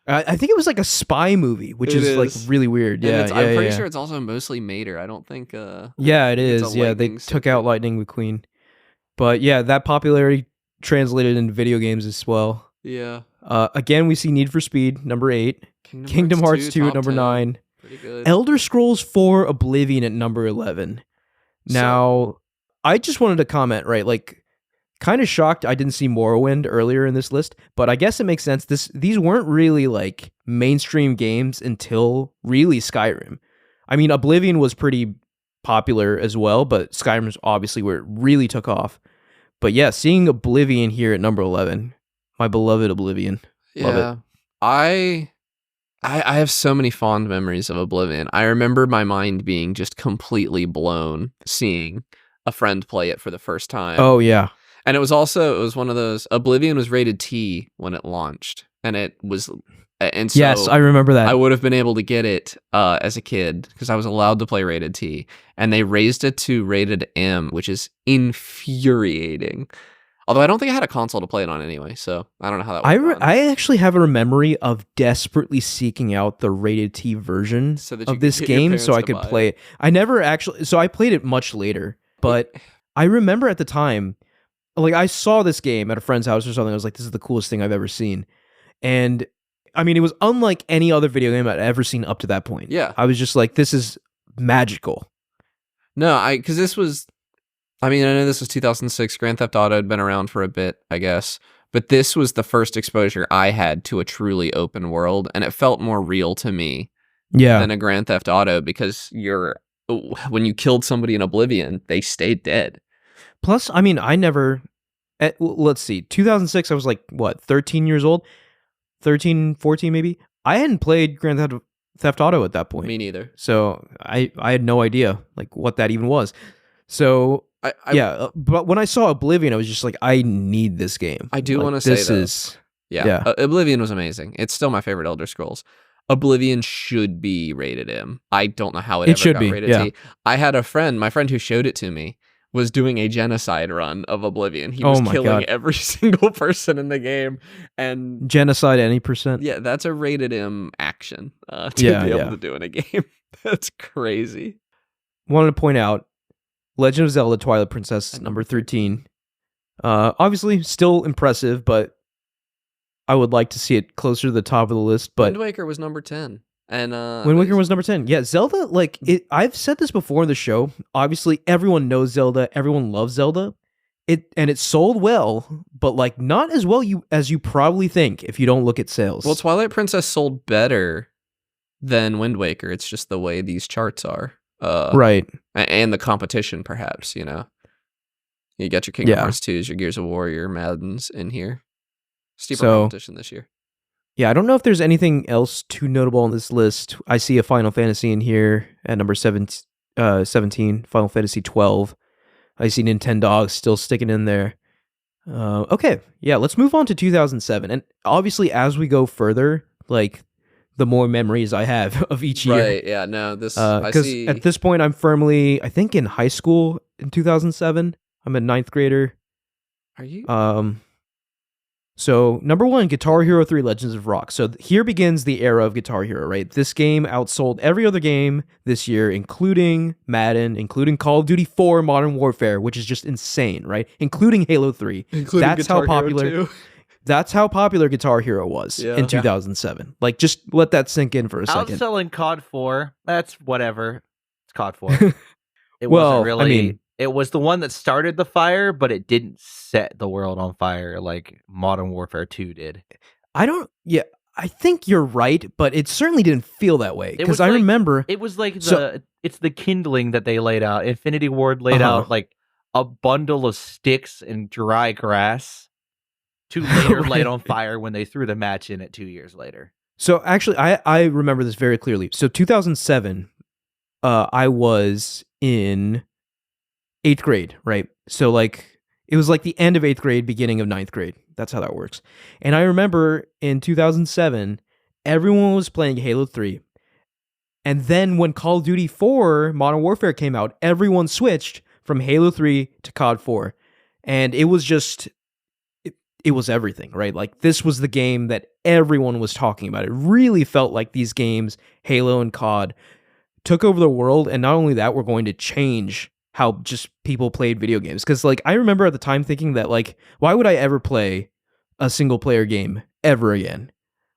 I think it was like a spy movie, which is like really weird. Yeah, I'm pretty sure it's also mostly Mater. I don't think. Yeah, it is. Yeah, they took out Lightning McQueen, but yeah, that popularity translated into video games as well. Yeah. Again, we see Need for Speed number 8, Kingdom Hearts 2 at number 9, pretty good. Elder Scrolls 4 Oblivion at number 11. Now, I just wanted to comment, right? Like, kind of shocked I didn't see Morrowind earlier in this list, but I guess it makes sense. These weren't really like mainstream games until really Skyrim. I mean, Oblivion was pretty popular as well, but Skyrim's obviously where it really took off. But yeah, seeing Oblivion here at number 11, my beloved Oblivion. Love it. I have so many fond memories of Oblivion. I remember my mind being just completely blown seeing a friend play it for the first time. Oh yeah. And it was one of those, Oblivion was rated T when it launched. And so yes, I remember that. I would have been able to get it as a kid because I was allowed to play rated T. And they raised it to rated M, which is infuriating. Although I don't think I had a console to play it on anyway, so I don't know how that worked. I actually have a memory of desperately seeking out the rated T version of this game so I could play it. I never actually, so I played it much later, but I remember at the time, like I saw this game at a friend's house or something. I was like, this is the coolest thing I've ever seen. And I mean, it was unlike any other video game I'd ever seen up to that point. Yeah. I was just like, this is magical. No, because this was, I mean, I know this was 2006. Grand Theft Auto had been around for a bit, I guess. But this was the first exposure I had to a truly open world, and it felt more real to me than a Grand Theft Auto because when you killed somebody in Oblivion, they stayed dead. Plus, I mean, let's see, 2006, I was like, what, 13 years old? 13, 14 maybe? I hadn't played Grand Theft Auto at that point. Me neither. So I had no idea like what that even was. So... but when I saw Oblivion, I was just like, I need this game. I do want to say this. Oblivion was amazing. It's still my favorite Elder Scrolls. Oblivion should be rated M. I don't know how it ever got rated T. I had my friend who showed it to me was doing a genocide run of Oblivion. He was killing every single person in the game. And genocide any percent? Yeah, that's a rated M action to be able to do in a game. That's crazy. Wanted to point out, Legend of Zelda Twilight Princess, number 13. Obviously, still impressive, but I would like to see it closer to the top of the list. But Wind Waker was number 10. And Wind Waker was number 10. Yeah, Zelda, like, I've said this before in the show. Obviously, everyone knows Zelda. Everyone loves Zelda. It sold well, but, like, not as well as you probably think if you don't look at sales. Well, Twilight Princess sold better than Wind Waker. It's just the way these charts are. Right. And the competition, perhaps, you know. You got your Kingdom Hearts 2s, your Gears of War, your Maddens in here. Steeper competition this year. Yeah, I don't know if there's anything else too notable on this list. I see a Final Fantasy in here at number 17, Final Fantasy 12. I see Nintendo still sticking in there. Okay, yeah, let's move on to 2007. And obviously, as we go further, like, the more memories I have of each year. Right, yeah, no, this... Because at this point, I'm firmly, I think, in high school in 2007. I'm a 9th grader. Are you? So, number 1, Guitar Hero 3 Legends of Rock. So, here begins the era of Guitar Hero, right? This game outsold every other game this year, including Madden, including Call of Duty 4 Modern Warfare, which is just insane, right? Including Halo 3. That's how popular... That's how popular Guitar Hero was in 2007. Like, just let that sink in for a second. Outselling COD 4, that's whatever. It's COD 4. It wasn't really... I mean, it was the one that started the fire, but it didn't set the world on fire like Modern Warfare 2 did. I think you're right, but it certainly didn't feel that way. Because I remember... It was like it's the kindling that they laid out. Infinity Ward laid out like a bundle of sticks and dry grass to later light on fire when they threw the match in it 2 years later. So actually, I remember this very clearly. So 2007, I was in 8th grade, right? So like, it was like the end of 8th grade, beginning of 9th grade. That's how that works. And I remember in 2007, everyone was playing Halo 3. And then when Call of Duty 4 Modern Warfare came out, everyone switched from Halo 3 to COD 4. And it was just... It was everything, right? Like, this was the game that everyone was talking about. It really felt like these games, Halo and COD, took over the world, and not only that, were going to change how just people played video games. Because, like, I remember at the time thinking that, like, why would I ever play a single-player game ever again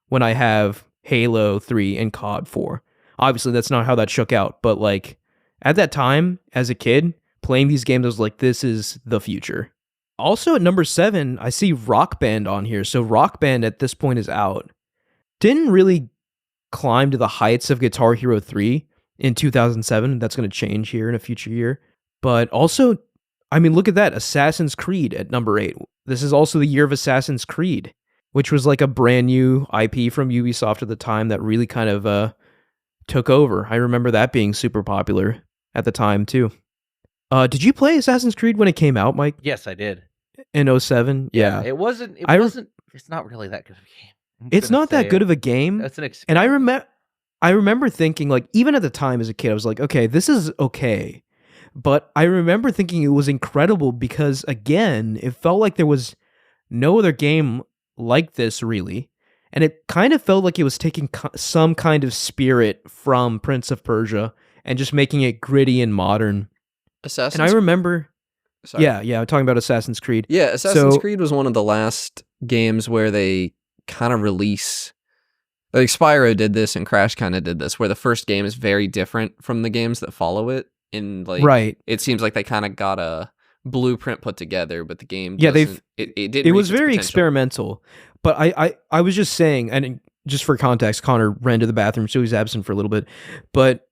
when I have Halo 3 and COD 4? Obviously, that's not how that shook out, but, like, at that time, as a kid, playing these games, I was like, this is the future. Also at number 7, I see Rock Band on here. So Rock Band at this point is out. Didn't really climb to the heights of Guitar Hero 3 in 2007. That's going to change here in a future year. But also, I mean, look at that. Assassin's Creed at number 8. This is also the year of Assassin's Creed, which was like a brand new IP from Ubisoft at the time that really kind of took over. I remember that being super popular at the time too. Did you play Assassin's Creed when it came out, Mike? Yes, I did. In 07? Yeah. It wasn't. It's not really that good of a game. It's not that good of a game. That's an experience. And I remember thinking, like, even at the time as a kid, I was like, okay, this is okay. But I remember thinking it was incredible because, again, it felt like there was no other game like this, really. And it kind of felt like it was taking some kind of spirit from Prince of Persia and just making it gritty and modern. And I remember... Sorry. Yeah, I'm talking about Assassin's Creed. Yeah, Assassin's Creed was one of the last games where they kind of release... Like Spyro did this and Crash kind of did this, where the first game is very different from the games that follow it. In like, right. It seems like they kind of got a blueprint put together, but the game it was very experimental. But I was just saying, and just for context, Connor ran to the bathroom, so he's absent for a little bit. But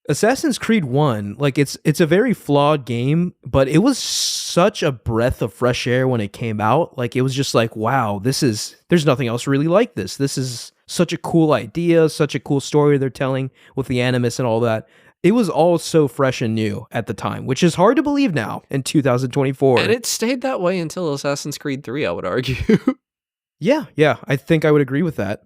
Assassin's Creed 1, like it's a very flawed game, but it was such a breath of fresh air when it came out. Like it was just like, wow, there's nothing else really like this. This is such a cool idea, such a cool story they're telling with the Animus and all that. It was all so fresh and new at the time, which is hard to believe now in 2024. And it stayed that way until Assassin's Creed 3, I would argue. Yeah, I think I would agree with that.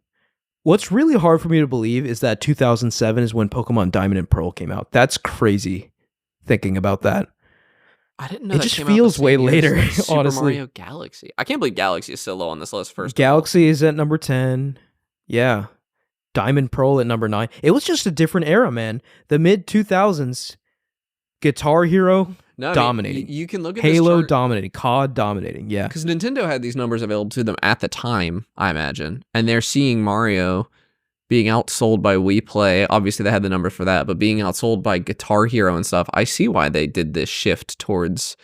What's really hard for me to believe is that 2007 is when Pokemon Diamond and Pearl came out. That's crazy thinking about that. I didn't know it that just came feels out way later, like Super honestly. Mario Galaxy. I can't believe Galaxy is still low on this list first. Galaxy is at number 10. Yeah. Diamond Pearl at number 9. It was just a different era, man. The mid 2000s, Guitar Hero dominating. You can look at Halo this chart. dominating, COD dominating. Yeah, because Nintendo had these numbers available to them at the time, I imagine, and they're seeing Mario being outsold by Wii Play. Obviously, they had the numbers for that, but being outsold by Guitar Hero and stuff. I see why they did this shift towards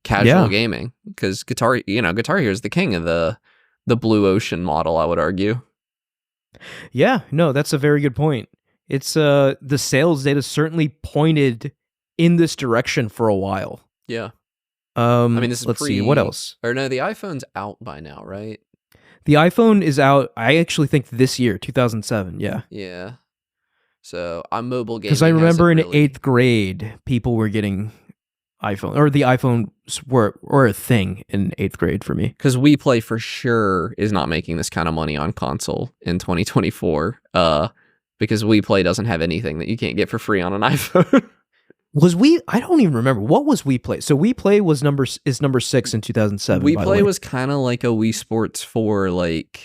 casual gaming, because Guitar Hero is the king of the blue ocean model, I would argue. Yeah, no, that's a very good point. It's the sales data certainly pointed in this direction for a while. Yeah. I mean, this is let's see what else. Or no, the iPhone's out by now, right? The iPhone is out. I actually think this year, 2007. Yeah. Yeah. So I'm mobile gaming. Because I remember in 8th grade, people were getting iPhone, or the iPhones were a thing in 8th grade for me. Because Wii Play for sure is not making this kind of money on console in 2024. Because Wii Play doesn't have anything that you can't get for free on an iPhone. I don't even remember. What was Wii Play? So Wii Play was number 6 in 2007. Wii Play was kind of like a Wii Sports for like...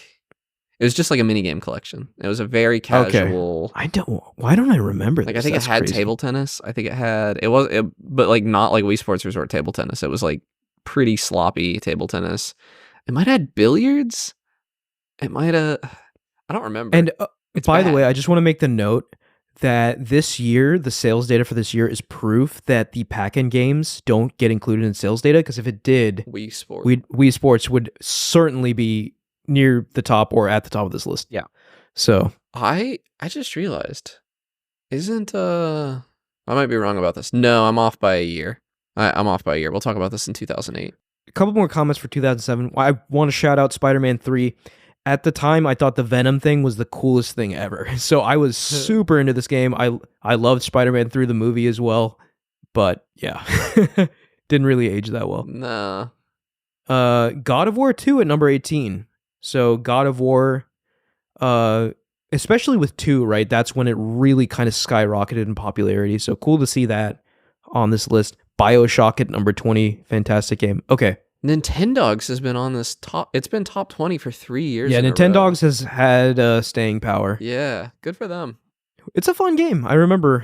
It was just like a minigame collection. It was a very casual... Okay. Why don't I remember this? Like, I think it had crazy. Table tennis. I think it had... But like not like Wii Sports Resort table tennis. It was like pretty sloppy table tennis. It might have had billiards. It might have... I don't remember. And by the way, I just want to make the note that this year, the sales data for this year is proof that the pack-in games don't get included in sales data, because if it did, Wii Sports would certainly be near the top or at the top of this list. Yeah. So I just realized, I might be wrong about this. No, I'm off by a year. I'm off by a year. We'll talk about this in 2008. A couple more comments for 2007. I want to shout out Spider-Man 3. At the time, I thought the Venom thing was the coolest thing ever. So I was super into this game. I loved Spider-Man 3, the movie as well. But yeah, didn't really age that well. Nah. God of War 2 at number 18. So God of War, especially with 2, right? That's when it really kind of skyrocketed in popularity. So cool to see that on this list. BioShock at number 20. Fantastic game. Okay. Nintendogs has been on this top. It's been top 20 for 3 years. Yeah, Nintendogs has had staying power. Yeah, good for them. It's a fun game. I remember.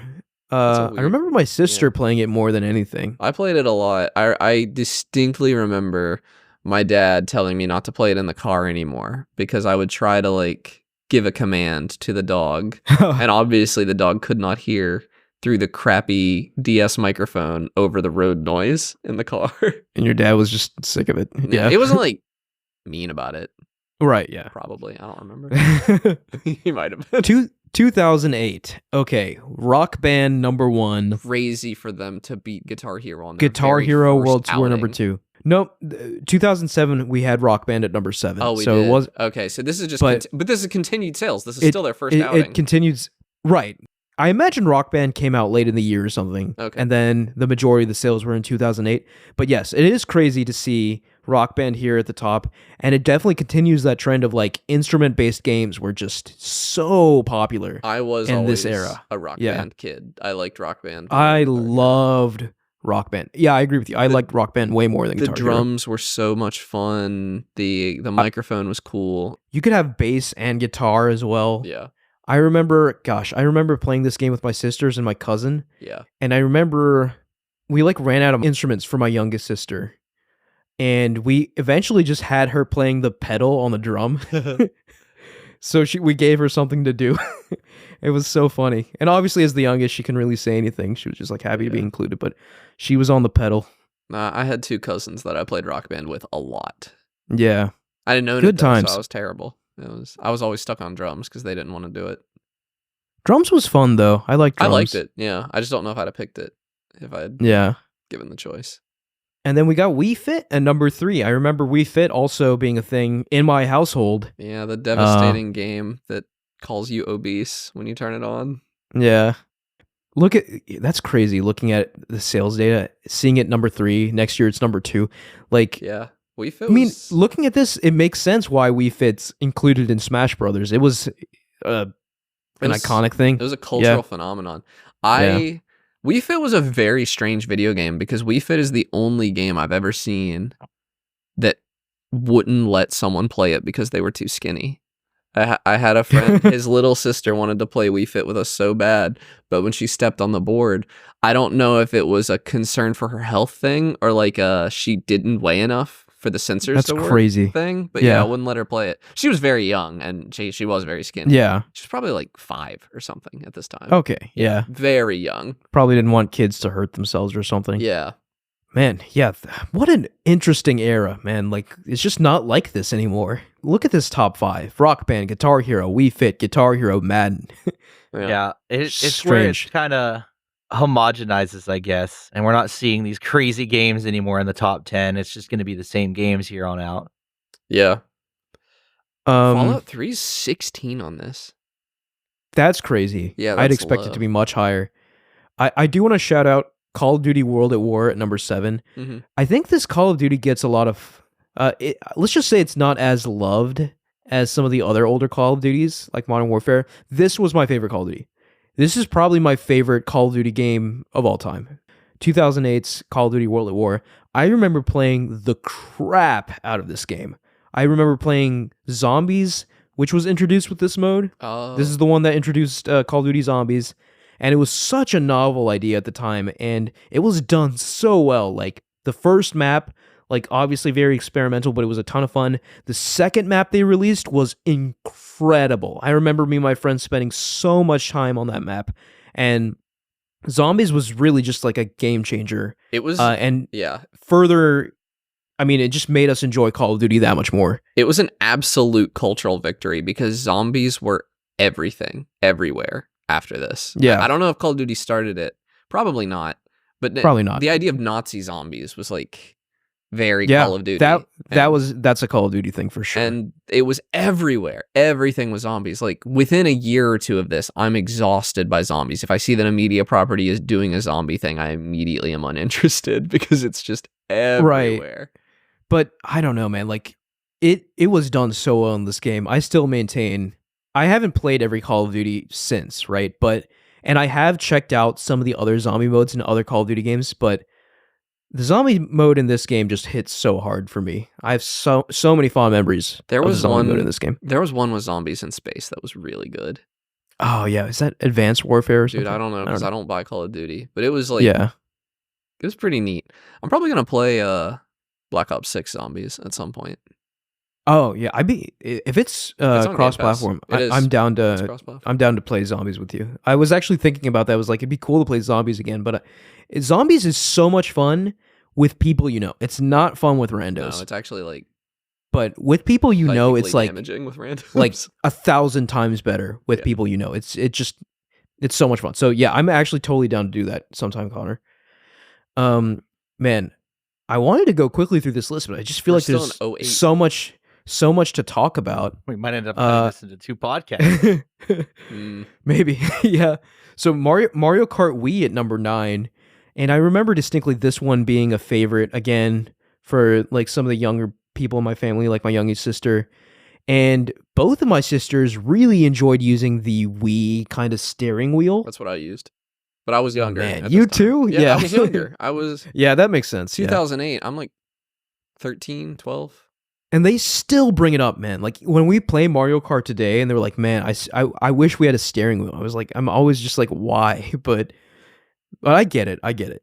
I remember my sister playing it more than anything. I played it a lot. I distinctly remember my dad telling me not to play it in the car anymore because I would try to like give a command to the dog, and obviously the dog could not hear through the crappy DS microphone over the road noise in the car. And your dad was just sick of it. Yeah. It wasn't like mean about it. Right, yeah. Probably. I don't remember. He might have been. 2008. Okay. Rock Band #1. Crazy for them to beat Guitar Hero on their Guitar very Hero first World Tour outing. #2. Nope. 2007, we had Rock Band at #7. Oh, we so did. It was, okay, so this is just, but but this is continued sales. This is still their first it outing. continues. Right. I imagine Rock Band came out late in the year or something. Okay. And then the majority of the sales were in 2008. But yes, it is crazy to see Rock Band here at the top. And it definitely continues that trend of like instrument-based games were just so popular. I was in always this era. a Rock Yeah. Band kid. I liked Rock Band. I loved Rock Band. Yeah, I agree with you. I liked Rock Band way more than the Guitar Hero. drums were so much fun. The microphone was cool. You could have bass and guitar as well. Yeah. I remember playing this game with my sisters and my cousin. Yeah. And I remember we like ran out of instruments for my youngest sister. And we eventually just had her playing the pedal on the drum. So we gave her something to do. It was so funny. And obviously as the youngest, she couldn't really say anything. She was just like happy to be included, but she was on the pedal. I had 2 cousins that I played Rock Band with a lot. Yeah. I didn't know Good it though, times. so I was terrible. I was always stuck on drums because they didn't want to do it. Drums was fun though. I liked drums. I liked it. Yeah. I just don't know if I'd have picked it if I had given the choice. And then we got Wii Fit at #3. I remember Wii Fit also being a thing in my household. Yeah, the devastating game that calls you obese when you turn it on. Yeah. That's crazy looking at the sales data, seeing it #3, next year it's #2. Like, yeah, Wii Fit. I mean, looking at this, it makes sense why Wii Fit's included in Smash Brothers. It was an iconic thing. It was a cultural phenomenon. Wii Fit was a very strange video game because Wii Fit is the only game I've ever seen that wouldn't let someone play it because they were too skinny. I had a friend, his little sister wanted to play Wii Fit with us so bad, but when she stepped on the board, I don't know if it was a concern for her health thing or like she didn't weigh enough for the sensors to work crazy thing, but I wouldn't let her play it. She was very young and she was very skinny. Yeah. She was probably like 5 or something at this time. Okay, yeah. Very young. Probably didn't want kids to hurt themselves or something. Yeah. Man, yeah, what an interesting era, man. Like, it's just not like this anymore. Look at this top 5. Rock Band, Guitar Hero, Wii Fit, Guitar Hero, Madden. Yeah, it's Strange. where it's kind of homogenizes, I guess, and we're not seeing these crazy games anymore in the top 10. It's just going to be the same games here on out. Yeah. Fallout 3 is 16 on this. That's crazy. Yeah, I'd that's expect low. it to be much higher. I do want to shout out Call of Duty World at War at #7. Mm-hmm. I think this Call of Duty gets a lot of... let's just say it's not as loved as some of the other older Call of Duties, like Modern Warfare. This was my favorite Call of Duty. This is probably my favorite Call of Duty game of all time. 2008's Call of Duty World at War. I remember playing the crap out of this game. I remember playing Zombies, which was introduced with this mode. Oh. This is the one that introduced Call of Duty Zombies. And it was such a novel idea at the time, and it was done so well. Like, the first map, like, obviously very experimental, but it was a ton of fun. The second map they released was incredible. I remember me and my friends spending so much time on that map, and Zombies was really just like a game changer. It was, further, I mean, it just made us enjoy Call of Duty that much more. It was an absolute cultural victory because zombies were everything, everywhere. After this. Yeah. I don't know if Call of Duty started it. Probably not. But probably not. The idea of Nazi zombies was like very Call of Duty. That's a Call of Duty thing for sure. And it was everywhere. Everything was zombies. Like within a year or two of this, I'm exhausted by zombies. If I see that a media property is doing a zombie thing, I immediately am uninterested because it's just everywhere. Right. But I don't know, man. Like it was done so well in this game. I still maintain I haven't played every Call of Duty since, right? And I have checked out some of the other zombie modes in other Call of Duty games, but the zombie mode in this game just hits so hard for me. I have so many fond memories. There was of the zombie one mode in this game. There was one with zombies in space that was really good. Oh yeah, is that Advanced Warfare or something? Dude, I don't know because I don't buy Call of Duty, but it was like it was pretty neat. I'm probably gonna play Black Ops 6 Zombies at some point. Oh yeah, if it's on cross Game Pass. platform, It is. I'm down It's to cross-platform. play zombies with you. I was actually thinking about that. I was like, it'd be cool to play zombies again, but zombies is so much fun with people you know. It's not fun with randos. No, it's actually like But with people you know, it's psychically like damaging with randoms. 1,000 times better with Yeah. people you know. It's so much fun. So yeah, I'm actually totally down to do that sometime, Connor. Man, I wanted to go quickly through this list, but I just feel We're like still there's in 08. so much to talk about. We might end up turning this into 2 podcasts. Maybe, yeah. So Mario Kart Wii at number 9, and I remember distinctly this one being a favorite again for like some of the younger people in my family, like my youngest sister. And both of my sisters really enjoyed using the Wii kind of steering wheel. That's what I used. But I was younger. Man, at you this time. too? Yeah, Yeah. I was younger. I was Yeah, that makes sense. Yeah. 2008. I'm like 13, 12. And they still bring it up, man. Like when we play Mario Kart today and they're like, man, I wish we had a steering wheel. I was like, I'm always just like, why? But I get it.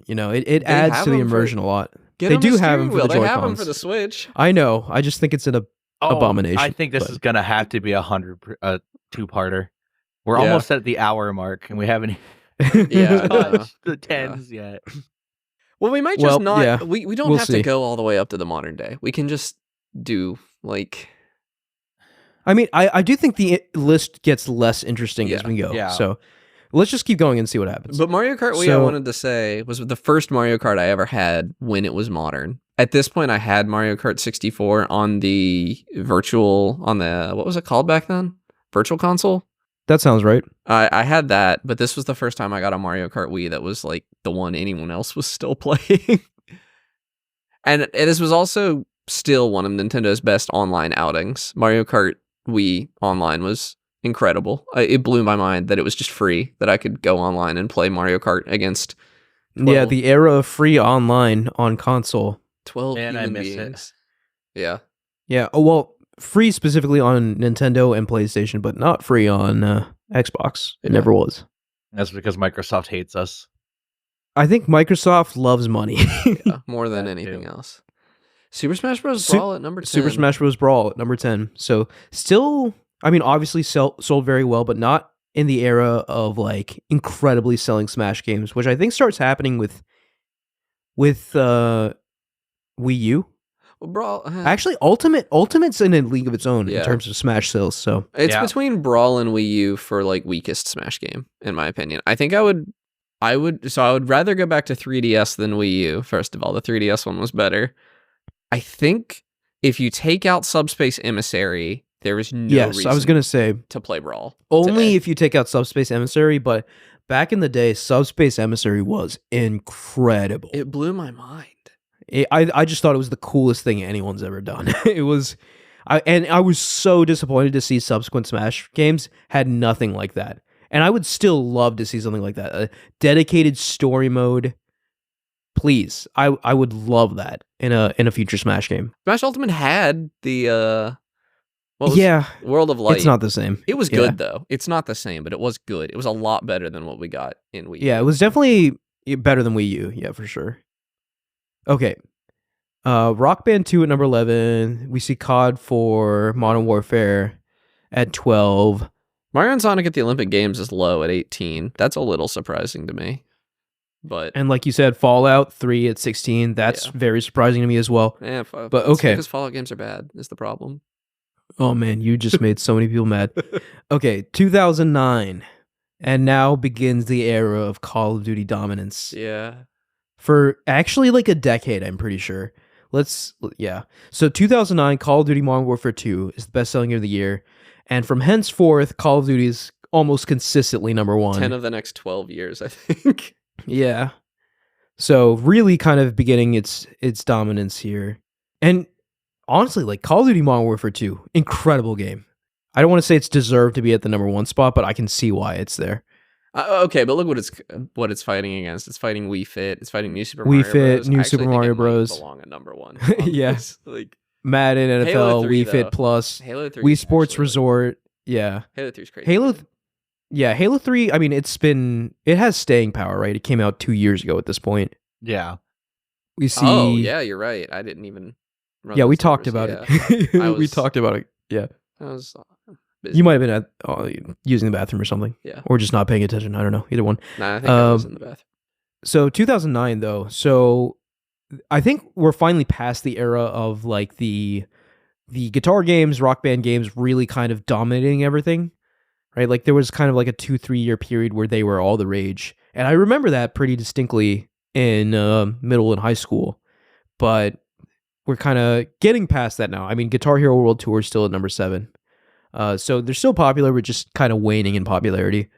You know, it adds have to the them for- immersion a lot. Get They them do a have them steering for the wheel. They have them Joy-Cons. for the Switch. I know. I just think it's an abomination. I think this but- is gonna have to be 2-parter. We're Yeah. almost at the hour mark, and we haven't Yeah, I know. touched the 10s yet. Well, we might Well, just not. yeah, We don't we'll have see. to go all the way up to the modern day. We can just do like. I mean, I do think the list gets less interesting as Yeah. we go. Yeah. So let's just keep going and see what happens. But Mario Kart Wii, I So- wanted to say, was the first Mario Kart I ever had when it was modern. At this point, I had Mario Kart 64 on the what was it called back then? Virtual console? That sounds right. I had that, but this was the first time I got a Mario Kart Wii that was like the one anyone else was still playing. And this was also still one of Nintendo's best online outings. Mario Kart Wii online was incredible. It blew my mind that it was just free, that I could go online and play Mario Kart against 12, Yeah, the era of free online on console. 12 Man, I human miss it. beings. Yeah. Yeah. Oh, well, free specifically on Nintendo and PlayStation, but not free on Xbox. It Yeah. never was. That's because Microsoft hates us. I think Microsoft loves money. Yeah, more than That anything too. else. Super Smash Bros. Su- Brawl at number 10. Super Smash Bros. Brawl at number 10. So still, I mean, obviously sold very well, but not in the era of like incredibly selling Smash games, which I think starts happening with Wii U. Well, Brawl. Actually, Ultimate's in a league of its own Yeah. in terms of Smash sales. So It's Yeah. between Brawl and Wii U for like weakest Smash game, in my opinion. I think I would rather go back to 3DS than Wii U. First of all, the 3DS one was better. I think if you take out Subspace Emissary, there is no yes, reason I was gonna say to play Brawl. only today. if you take out Subspace Emissary, but back in the day, Subspace Emissary was incredible. It blew my mind. I just thought it was the coolest thing anyone's ever done. It was, I was so disappointed to see subsequent Smash games had nothing like that. And I would still love to see something like that. A dedicated story mode. Please. I would love that in a future Smash game. Smash Ultimate had the Yeah. World of Light. It's not the same. It was Yeah. good though. It's not the same, but it was good. It was a lot better than what we got in Wii. Yeah, it was definitely better than Wii U. Yeah, for sure. Okay. Rock Band 2 at number 11. We see COD for Modern Warfare at 12. Mario and Sonic at the Olympic Games is low at 18. That's a little surprising to me. But And like you said, Fallout 3 at 16. That's Yeah. very surprising to me as well. yeah, But it's okay. because Fallout games are bad is the problem. Oh man, you just made so many people mad. Okay, 2009. And now begins the era of Call of Duty dominance. Yeah. For actually like a decade, I'm pretty sure. So 2009, Call of Duty Modern Warfare 2 is the best-selling game of the year. And from henceforth, Call of Duty is almost consistently number 1. 10 of the next 12 years, I think. Yeah. So really kind of beginning its dominance here. And honestly, like Call of Duty Modern Warfare 2, incredible game. I don't want to say it's deserved to be at the number 1 spot, but I can see why it's there. Okay, but look what it's fighting against. It's fighting Wii Fit. It's fighting New Super Wii Mario Fit, Bros. New I actually Super think Mario it might Bros. belong at number 1. Yeah. Like Madden, NFL, Halo 3 Wii Fit though. Plus, Halo 3. Wii is Sports actually, like, Resort. Yeah. Halo 3 is crazy. Halo good. Yeah, Halo 3, I mean, it has staying power, right? It came out 2 years ago at this point. Yeah. We see Oh, yeah, you're right. I didn't even run Yeah, we those talked numbers. about Yeah. it. We talked about it. Yeah. I was busy. You might have been using the bathroom or something. Yeah. Or just not paying attention. I don't know. Either one. Nah, I think I was in the bathroom. So 2009 though. So I think we're finally past the era of like the guitar games, rock band games really kind of dominating everything. Right? Like there was kind of like a 2-3 year period where they were all the rage. And I remember that pretty distinctly in middle and high school. But we're kind of getting past that now. I mean, Guitar Hero World Tour is still at number 7. So they're still popular, but just kind of waning in popularity.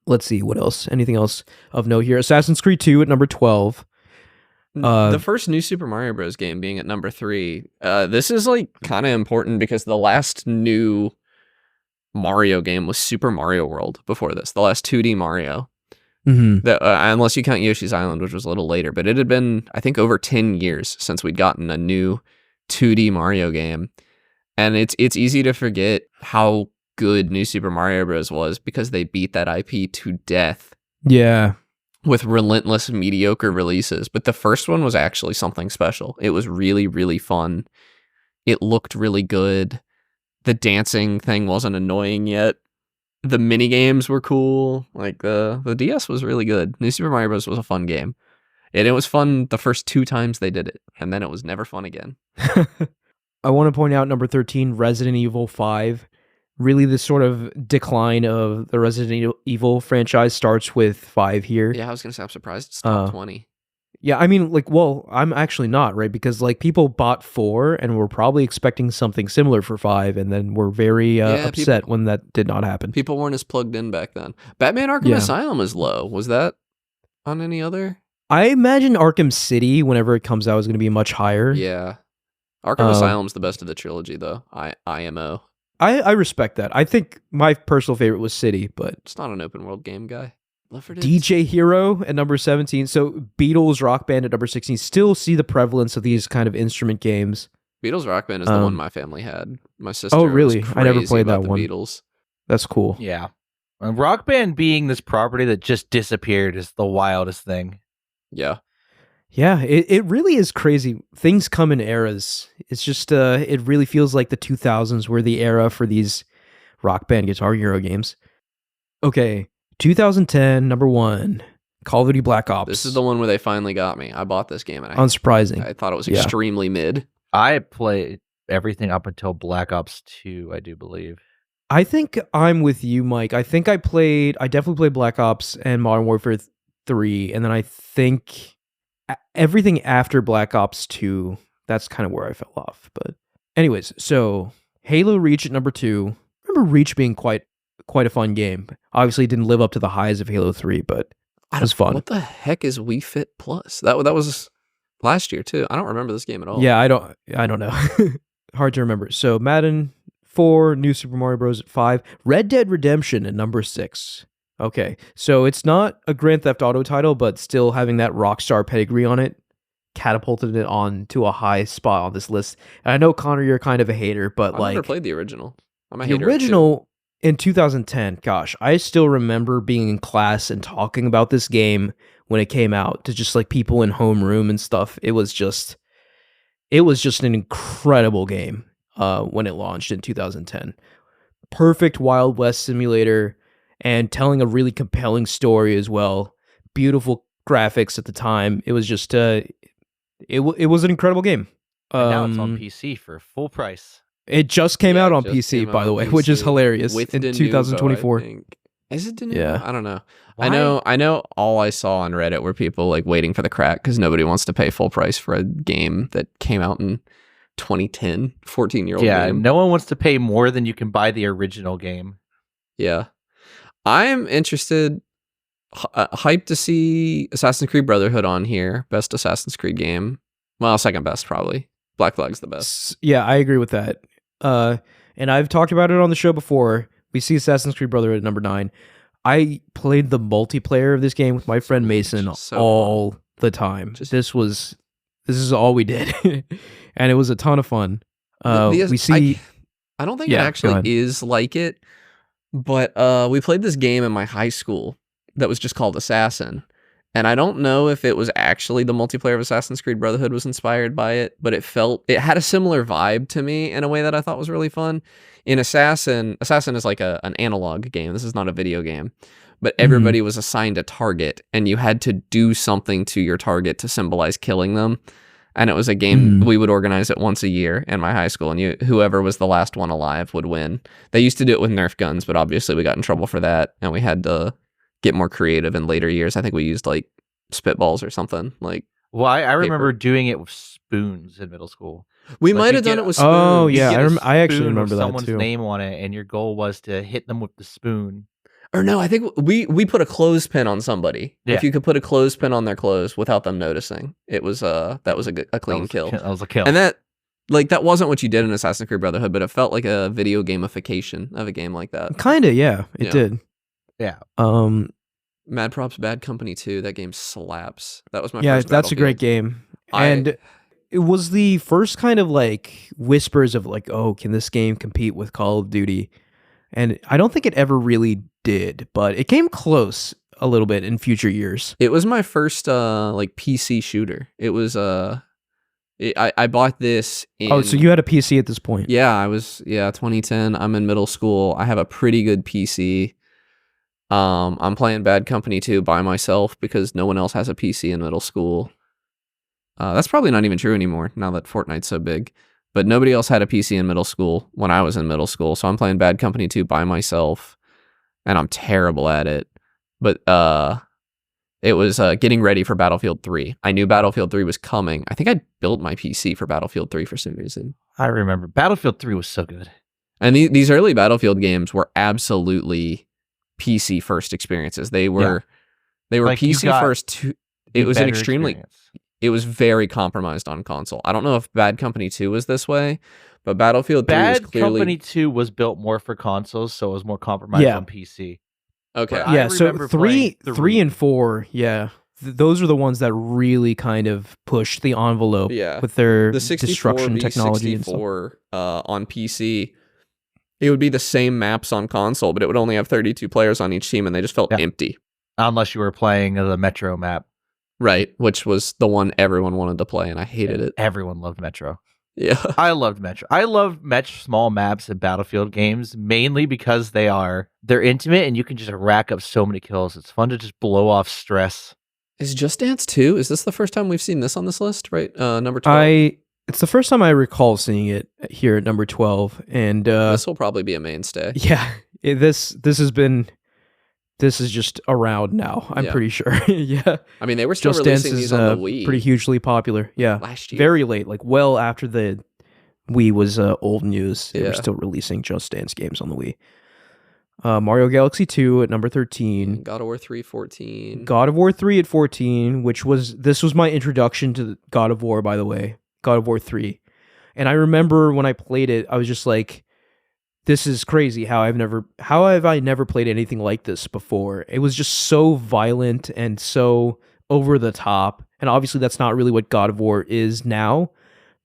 Let's see, what else? Anything else of note here? Assassin's Creed 2 at number 12. The first new Super Mario Bros. Game being at number 3. This is like kind of important because the last new Mario game was Super Mario World before this. The last 2D Mario. Mm-hmm. Unless you count Yoshi's Island, which was a little later. But it had been, I think, over 10 years since we'd gotten a new 2D Mario game. And it's easy to forget how good New Super Mario Bros. Was because they beat that IP to death. Yeah. With relentless mediocre releases. But the first one was actually something special. It was really, really fun. It looked really good. The dancing thing wasn't annoying yet. The mini games were cool. Like the DS was really good. New Super Mario Bros. Was a fun game. And it was fun the first 2 times they did it. And then it was never fun again. I want to point out number 13, Resident Evil 5. Really, the sort of decline of the Resident Evil franchise starts with 5 here. Yeah, I was going to say, I'm surprised it's top 20. Yeah, I mean, like, well, I'm actually not, right? Because, like, people bought 4 and were probably expecting something similar for 5, and then were very upset when that did not happen. People weren't as plugged in back then. Batman Arkham Asylum is low. Was that on any other? I imagine Arkham City, whenever it comes out, is going to be much higher. Yeah. Arkham Asylum's the best of the trilogy, though. IMO. I respect that. I think my personal favorite was City, but... It's not an open world game, guy. DJ Hero at number 17. So Beatles Rock Band at number 16. Still see the prevalence of these kind of instrument games. Beatles Rock Band is the one my family had. My sister. Oh, really? Was I never crazy played about that the one. Beatles. That's cool. Yeah. And Rock Band being this property that just disappeared is the wildest thing. Yeah. Yeah, it really is crazy. Things come in eras. It's just, it really feels like the 2000s were the era for these Rock Band Guitar Hero games. Okay, 2010, number 1, Call of Duty Black Ops. This is the one where they finally got me. I bought this game and unsurprising. I thought it was extremely mid. I played everything up until Black Ops 2, I do believe. I think I'm with you, Mike. I definitely played Black Ops and Modern Warfare 3, and then I think everything after Black Ops 2, that's kind of where I fell off. But anyways, so Halo Reach at number 2. I remember Reach being quite a fun game. Obviously, it didn't live up to the highs of Halo 3, but it was fun. What the heck is Wii Fit Plus? That was last year too. I don't remember this game at all. Yeah, I don't know. Hard to remember. So Madden 4, New Super Mario Bros. At 5, Red Dead Redemption at number 6. Okay, so it's not a Grand Theft Auto title, but still having that Rockstar pedigree on it catapulted it on to a high spot on this list. And I know, Connor, you're kind of a hater, but I've never played the original. I'm a the hater original in 2010. Gosh, I still remember being in class and talking about this game when it came out to just like people in homeroom and stuff. It was just an incredible game when it launched in 2010. Perfect Wild West simulator. And telling a really compelling story as well. Beautiful graphics at the time. It was just it was an incredible game. And now it's on PC for full price. It just came out on PC, by the way, which is hilarious. With in the 2024. Is it Denuvo? Yeah. I don't know. Why? I know all I saw on Reddit were people like waiting for the crack because nobody wants to pay full price for a game that came out in 2010, 14-year-old game. No one wants to pay more than you can buy the original game. Yeah. I'm interested, hyped to see Assassin's Creed Brotherhood on here. Best Assassin's Creed game. Well, second best, probably. Black Flag's the best. Yeah, I agree with that. And I've talked about it on the show before. We see Assassin's Creed Brotherhood at number 9. I played the multiplayer of this game with my friend Mason all the time. This is all we did. And it was a ton of fun. We see... I don't think it actually is like it. But we played this game in my high school that was just called Assassin. And I don't know if it was actually the multiplayer of Assassin's Creed Brotherhood was inspired by it, but it had a similar vibe to me in a way that I thought was really fun. In Assassin is like an analog game. This is not a video game. But everybody was assigned a target, and you had to do something to your target to symbolize killing them. And it was a game, we would organize it once a year in my high school, and whoever was the last one alive would win. They used to do it with Nerf guns, but obviously we got in trouble for that, and we had to get more creative in later years. I think we used like spitballs or something. Like, well, I remember doing it with spoons in middle school. We might have done it with spoons. Oh yeah, I actually remember that someone's too. Name on it, and your goal was to hit them with the spoon. Or no, I think we put a clothespin on somebody. Yeah. If you could put a clothespin on their clothes without them noticing, it was that was a clean kill. That was a kill. And that wasn't what you did in Assassin's Creed Brotherhood, but it felt like a video gamification of a game like that. Kinda, yeah, it did. Yeah. Mad Props Bad Company 2, that game slaps. That was my yeah, first that's a great game. And it was the first kind of like whispers of like, oh, can this game compete with Call of Duty? And I don't think it ever really did, but it came close a little bit in future years. It was my first like PC shooter. It was I bought this in... Oh, so you had a PC at this point? Yeah, I was 2010. I'm in middle school. I have a pretty good PC. I'm playing Bad Company 2 by myself because no one else has a PC in middle school. That's probably not even true anymore now that Fortnite's so big. But nobody else had a PC in middle school when I was in middle school, so I'm playing Bad Company 2 by myself, and I'm terrible at it. But it was getting ready for Battlefield 3. I knew Battlefield 3 was coming. I think I built my PC for Battlefield 3 for some reason. I remember. Battlefield 3 was so good. And these early Battlefield games were absolutely PC first experiences. They were like PC first. It was an extremely experience. It was very compromised on console. I don't know if Bad Company 2 was this way, but Battlefield 3 was clearly... Bad Company 2 was built more for consoles, so it was more compromised on PC. Okay. But yeah, so 3 and 4, yeah. Those are the ones that really kind of pushed the envelope with their destruction technology and stuff. On PC, it would be the same maps on console, but it would only have 32 players on each team, and they just felt empty. Unless you were playing the Metro map. Right, which was the one everyone wanted to play, and I hated it. Everyone loved Metro. Yeah. I loved Metro. I love small maps in Battlefield games, mainly because they're intimate, and you can just rack up so many kills. It's fun to just blow off stress. Is Just Dance 2? Is this the first time we've seen this on this list, right? Number 12? It's the first time I recall seeing it here at number 12, and... this will probably be a mainstay. Yeah, this is just around now, I'm pretty sure. Yeah. I mean, they were still Just releasing Dance these is, on the Wii. pretty hugely popular. Yeah. Last year. Very late, like well after the Wii was old news. They were still releasing Just Dance games on the Wii. Mario Galaxy 2 at number 13. God of War 3, 14. God of War 3 at 14, this was my introduction to God of War, by the way. God of War 3. And I remember when I played it, I was just like, this is crazy how have I never played anything like this before? It was just so violent and so over the top. And obviously that's not really what God of War is now.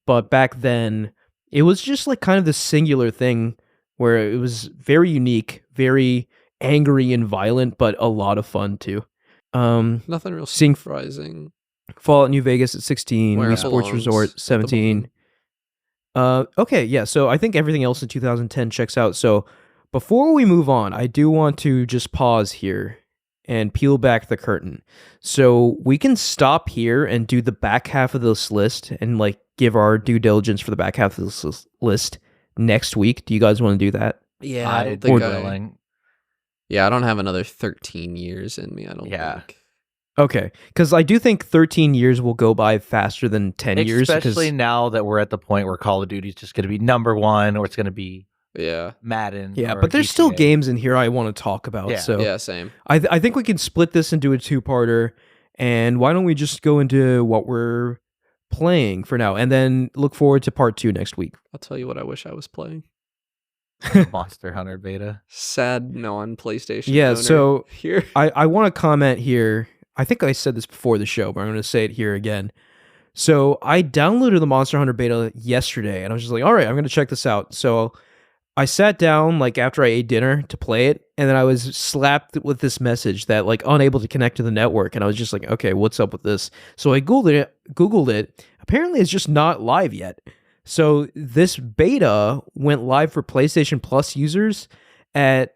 But back then, it was just like kind of this singular thing where it was very unique, very angry and violent, but a lot of fun too. Nothing real surprising. Fallout New Vegas at 16, Wii Sports Resort 17. Okay, yeah, so I think everything else in 2010 checks out. So before we move on, I do want to just pause here and peel back the curtain. So we can stop here and do the back half of this list and like give our due diligence for the back half of this list next week. Do you guys want to do that? Yeah, I don't think I don't have another 13 years in me, I don't think. Okay, because I do think 13 years will go by faster than 10 years. Especially now that we're at the point where Call of Duty is just going to be number one, or it's going to be Madden. Yeah, but there's still games in here I want to talk about. So same. I think we can split this into a two-parter, and why don't we just go into what we're playing for now, and then look forward to part 2 next week. I'll tell you what I wish I was playing. Monster Hunter beta. Sad non-PlayStation Yeah, owner so here. I want to comment here. I think I said this before the show, but I'm going to say it here again. So I downloaded the Monster Hunter beta yesterday, and I was just like, all right, I'm going to check this out. So I sat down like after I ate dinner to play it, and then I was slapped with this message that like unable to connect to the network, and I was just like, okay, what's up with this? So I Googled it. Apparently, it's just not live yet. So this beta went live for PlayStation Plus users at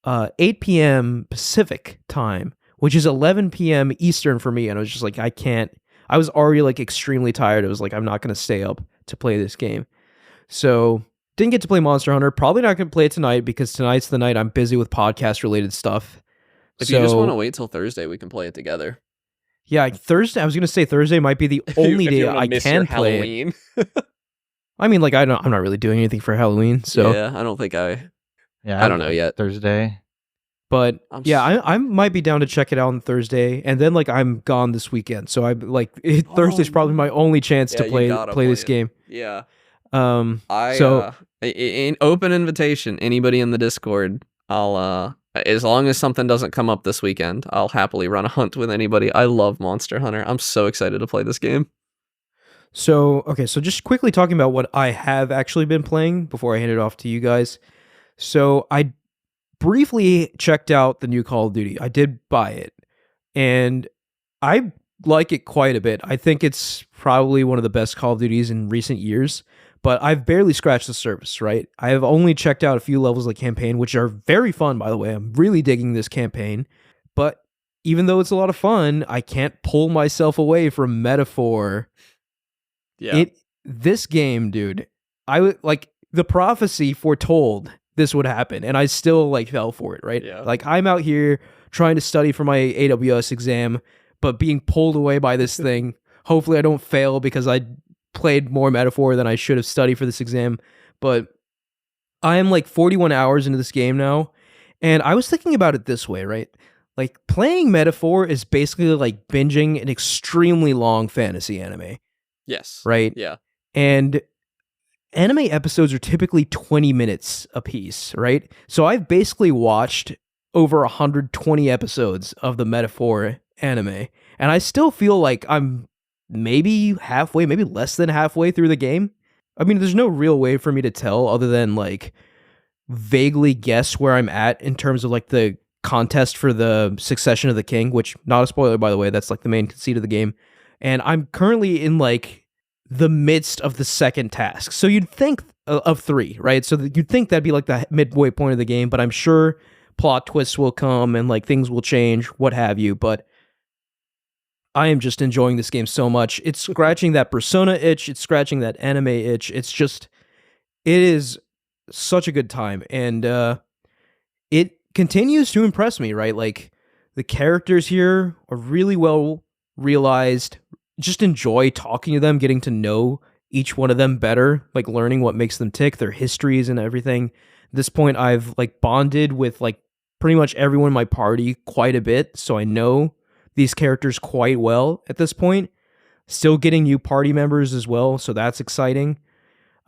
8 p.m. Pacific time, which is 11 p.m. Eastern for me, and I was just like, I can't. I was already like extremely tired. I was like, I'm not going to stay up to play this game. So didn't get to play Monster Hunter. Probably not going to play it tonight because tonight's the night I'm busy with podcast related stuff. If you just want to wait till Thursday, we can play it together. Yeah, Thursday. I was going to say Thursday might be the only day I can play Halloween. it. I mean, like I'm not really doing anything for Halloween, so yeah, I don't think I. Yeah, I don't know yet. Thursday. But I might be down to check it out on Thursday, and then like I'm gone this weekend, so I'm like Thursday's probably my only chance to play this game. Yeah. So in open invitation, anybody in the Discord, I'll as long as something doesn't come up this weekend, I'll happily run a hunt with anybody. I love Monster Hunter. I'm so excited to play this game. So just quickly talking about what I have actually been playing before I hand it off to you guys. So I briefly checked out the new Call of Duty. I did buy it, and I like it quite a bit. I think it's probably one of the best Call of Duties in recent years, but I've barely scratched the surface, right? I have only checked out a few levels of the campaign, which are very fun, by the way. I'm really digging this campaign, but even though it's a lot of fun, I can't pull myself away from Metaphor. Yeah. This game, dude, I would like the prophecy foretold this would happen, and I still like fell for it, right? Yeah. Like I'm out here trying to study for my AWS exam, but being pulled away by this thing. Hopefully I don't fail because I played more Metaphor than I should have studied for this exam. But I am like 41 hours into this game now, and I was thinking about it this way, right? Like playing Metaphor is basically like binging an extremely long fantasy anime. Yes. Right? Yeah. And anime episodes are typically 20 minutes a piece, right? So I've basically watched over 120 episodes of the Metaphor anime, and I still feel like I'm maybe halfway, maybe less than halfway through the game. I mean, there's no real way for me to tell other than like vaguely guess where I'm at in terms of like the contest for the Succession of the King, which, not a spoiler by the way, that's like the main conceit of the game. And I'm currently in like the midst of the second task. So you'd think of 3, right? So you'd think that'd be like the midway point of the game, but I'm sure plot twists will come and like things will change, what have you. But I am just enjoying this game so much. It's scratching that Persona itch. It's scratching that anime itch. It is such a good time. And it continues to impress me, right? Like the characters here are really well realized. Just enjoy talking to them, getting to know each one of them better, like learning what makes them tick, their histories and everything. At this point, I've like bonded with like pretty much everyone in my party quite a bit, so I know these characters quite well at this point. Still getting new party members as well, so that's exciting.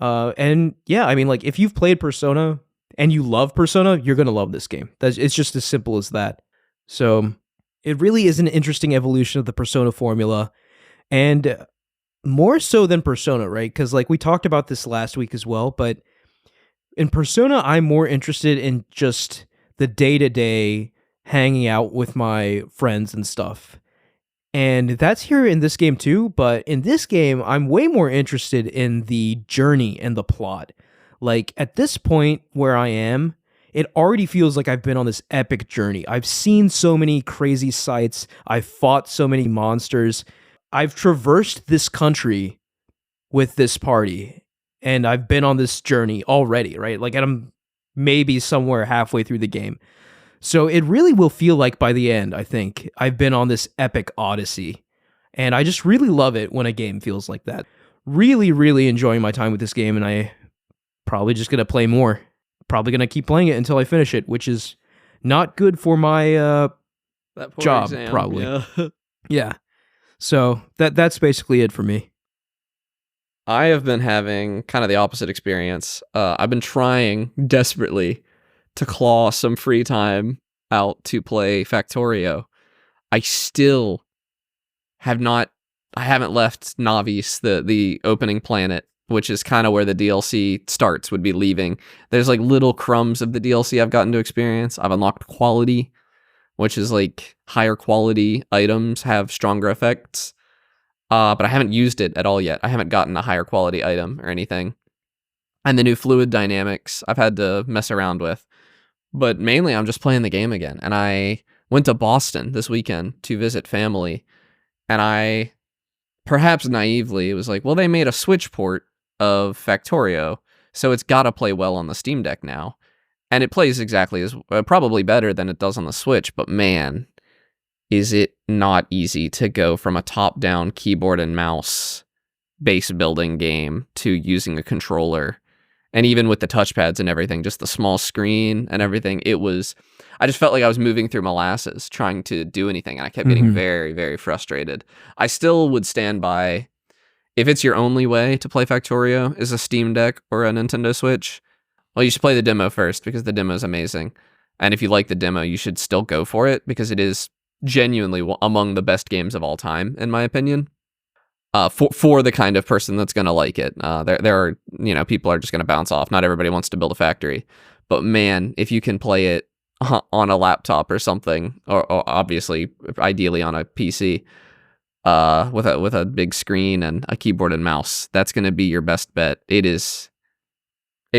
And yeah, I mean, like if you've played Persona and you love Persona, you're gonna love this game. It's just as simple as that. So it really is an interesting evolution of the Persona formula. And more so than Persona, right? Because like we talked about this last week as well, but in Persona, I'm more interested in just the day-to-day hanging out with my friends and stuff. And that's here in this game too, but in this game, I'm way more interested in the journey and the plot. Like at this point where I am, it already feels like I've been on this epic journey. I've seen so many crazy sights. I've fought so many monsters. I've traversed this country with this party, and I've been on this journey already, right? Like, and I'm maybe somewhere halfway through the game. So it really will feel like by the end, I think, I've been on this epic odyssey. And I just really love it when a game feels like that. Really, really enjoying my time with this game, and I probably just going to play more. Probably going to keep playing it until I finish it, which is not good for my job, exam, probably. Yeah. Yeah. So that's basically it for me. I have been having kind of the opposite experience. I've been trying desperately to claw some free time out to play Factorio. I still have not. I haven't left Navis, the opening planet, which is kind of where the DLC starts, would be leaving. There's like little crumbs of the DLC I've gotten to experience. I've unlocked quality, which is like higher quality items have stronger effects. But I haven't used it at all yet. I haven't gotten a higher quality item or anything. And the new fluid dynamics I've had to mess around with. But mainly I'm just playing the game again. And I went to Boston this weekend to visit family. And I, perhaps naively, it was like, well, they made a Switch port of Factorio, so it's got to play well on the Steam Deck now. And it plays exactly as, probably better than it does on the Switch, but man, is it not easy to go from a top-down keyboard and mouse base building game to using a controller. And even with the touchpads and everything, just the small screen and everything, I just felt like I was moving through molasses trying to do anything. And I kept getting very, very frustrated. I still would stand by, if it's your only way to play Factorio is a Steam Deck or a Nintendo Switch, well, you should play the demo first because the demo is amazing. And if you like the demo, you should still go for it because it is genuinely among the best games of all time, in my opinion. For the kind of person that's going to like it. There are, people are just going to bounce off. Not everybody wants to build a factory. But man, if you can play it on a laptop or something, or obviously, ideally on a PC, with a big screen and a keyboard and mouse, that's going to be your best bet. It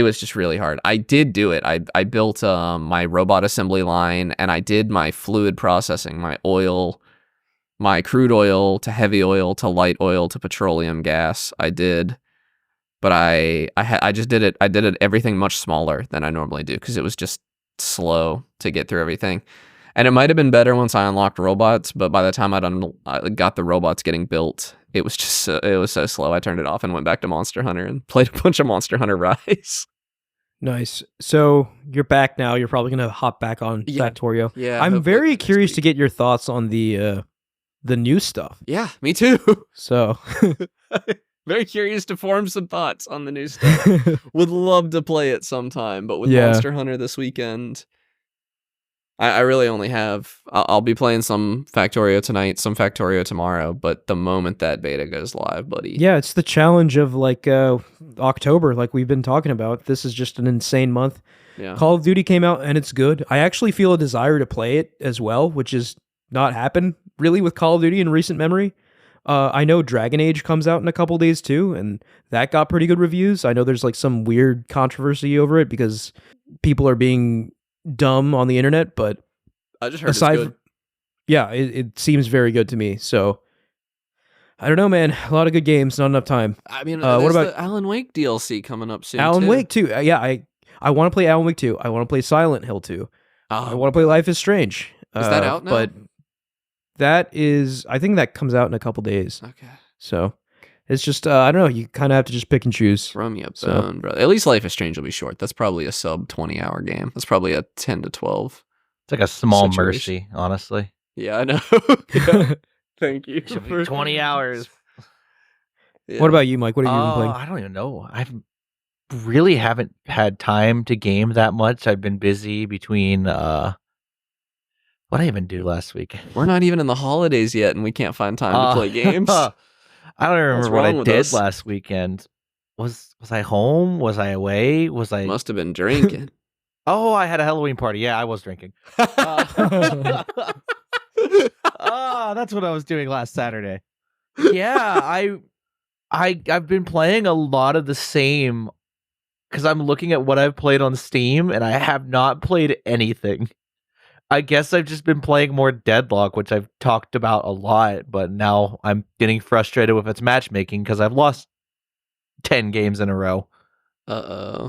was just really hard. I did do it. I built my robot assembly line, and I did my fluid processing, my crude oil to heavy oil to light oil to petroleum gas. I did, but I just did it. I did it everything much smaller than I normally do because it was just slow to get through everything. And it might have been better once I unlocked robots, but by the time I got the robots getting built, it was just it was so slow. I turned it off and went back to Monster Hunter and played a bunch of Monster Hunter Rise. Nice. So you're back now. You're probably gonna hop back on Factorio. Yeah. I'm very curious to get your thoughts on the new stuff. Yeah, me too. So very curious to form some thoughts on the new stuff. Would love to play it sometime, but with Monster Hunter this weekend, I really only have. I'll be playing some Factorio tonight, some Factorio tomorrow. But the moment that beta goes live, buddy. Yeah, it's the challenge of like October, like we've been talking about. This is just an insane month. Yeah. Call of Duty came out and it's good. I actually feel a desire to play it as well, which is not happened really with Call of Duty in recent memory. I know Dragon Age comes out in a couple days too, and that got pretty good reviews. I know there's like some weird controversy over it because people are being dumb on the internet, but I just heard it's good. It seems very good to me. So I don't know, man. A lot of good games, not enough time. I mean, what about the Alan Wake DLC coming up soon? Alan Wake 2. I want to play Alan Wake 2. I want to play Silent Hill 2. I want to play Life is Strange. Is that out now? But that is, I think that comes out in a couple days. Okay. So it's just, I don't know. You kind of have to just pick and choose. Throw me a bone, brother. At least Life is Strange will be short. That's probably a sub 20-hour game. That's probably a 10 to 12. It's like a small mercy, honestly. Yeah, I know. Yeah. Thank you. It should be 20 hours. Yeah. What about you, Mike? What have you been playing? I don't even know. I really haven't had time to game that much. I've been busy between what did I even do last week? We're not even in the holidays yet, and we can't find time to play games. I don't even remember what I did last weekend. Was I home? Was I away? Must have been drinking. Oh, I had a Halloween party. Yeah, I was drinking. That's what I was doing last Saturday. Yeah, I've been playing a lot of the same because I'm looking at what I've played on Steam, and I have not played anything. I guess I've just been playing more Deadlock, which I've talked about a lot, but now I'm getting frustrated with its matchmaking because I've lost 10 games in a row.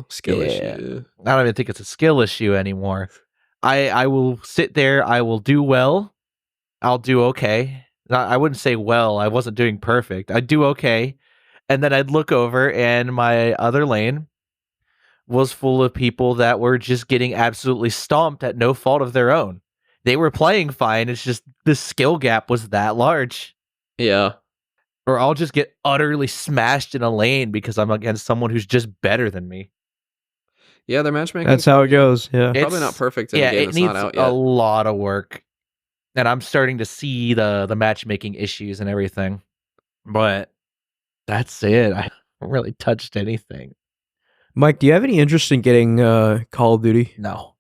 Skill issue. I don't even think it's a skill issue anymore. I will sit there, I will do well, I'll do okay. I wouldn't say well, I wasn't doing perfect. I'd do okay, and then I'd look over, and my other lane was full of people that were just getting absolutely stomped at no fault of their own. They were playing fine, it's just the skill gap was that large. Yeah. Or I'll just get utterly smashed in a lane because I'm against someone who's just better than me. Yeah, their matchmaking. That's how it goes. Yeah, probably not perfect. In a game it that's needs not out yet. a lot of work, and I'm starting to see the matchmaking issues and everything. But that's it. haven't really touched anything. Mike, do you have any interest in getting Call of Duty? No.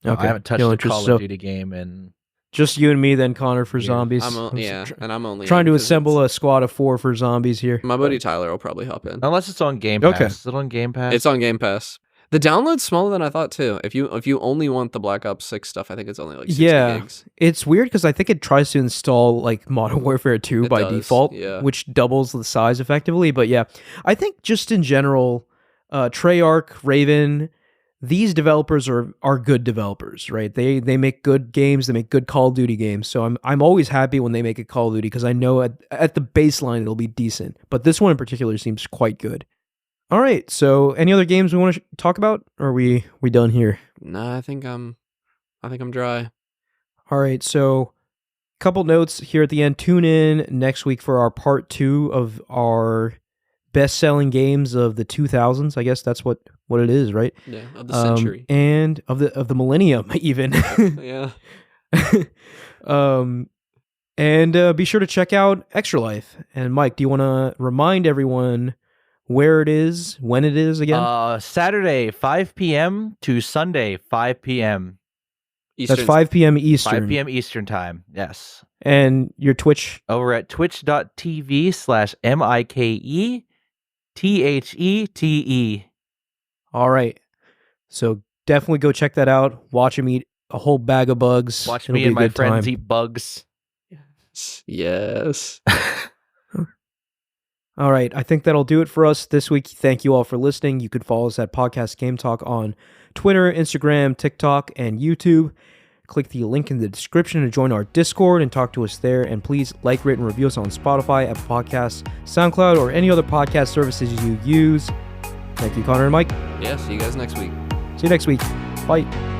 Okay. I haven't touched No a interest, Call so of Duty game in just you and me then, Connor, for Years. zombies. And I'm only trying in to 'cause assemble a squad of 4 for zombies here. my buddy Tyler will probably hop in. unless it's on Game Pass. Okay. Is it on Game Pass? It's on Game Pass. The download's smaller than I thought too. If you only want the Black Ops 6 stuff, I think it's only like 60 gigs. It's weird because I think it tries to install like Modern Warfare 2 It by does, default, yeah. which doubles the size effectively. But yeah, I think just in general, Treyarch, Raven, these developers are good developers, right? They make good games, they make good Call of Duty games. So I'm always happy when they make a Call of Duty because I know at the baseline it'll be decent. But this one in particular seems quite good. All right, so any other games we want to talk about, or are we done here? No, I think I'm dry. All right, so couple notes here at the end. Tune in next week for our part 2 of our best-selling games of the 2000s. I guess that's what it is, right? Yeah, of the century. And of the millennium even. Yeah. And be sure to check out Extra Life. And Mike, do you want to remind everyone where it is, when it is again? Saturday 5 p.m. to Sunday 5 p.m. Eastern. That's 5 p.m. Eastern. 5 p.m. Eastern time. Yes. And your Twitch? Over at twitch.tv/MikeThete. All right. So definitely go check that out. Watch him eat a whole bag of bugs. Watch It'll me be a and my good friends time. eat bugs. Yes. All right. I think that'll do it for us this week. Thank you all for listening. You can follow us at Podcast Game Talk on Twitter, Instagram, TikTok, and YouTube. Click the link in the description to join our Discord and talk to us there. And please like, rate, and review us on Spotify, Apple Podcasts, SoundCloud, or any other podcast services you use. Thank you, Connor and Mike. Yeah, see you guys next week. See you next week. Bye.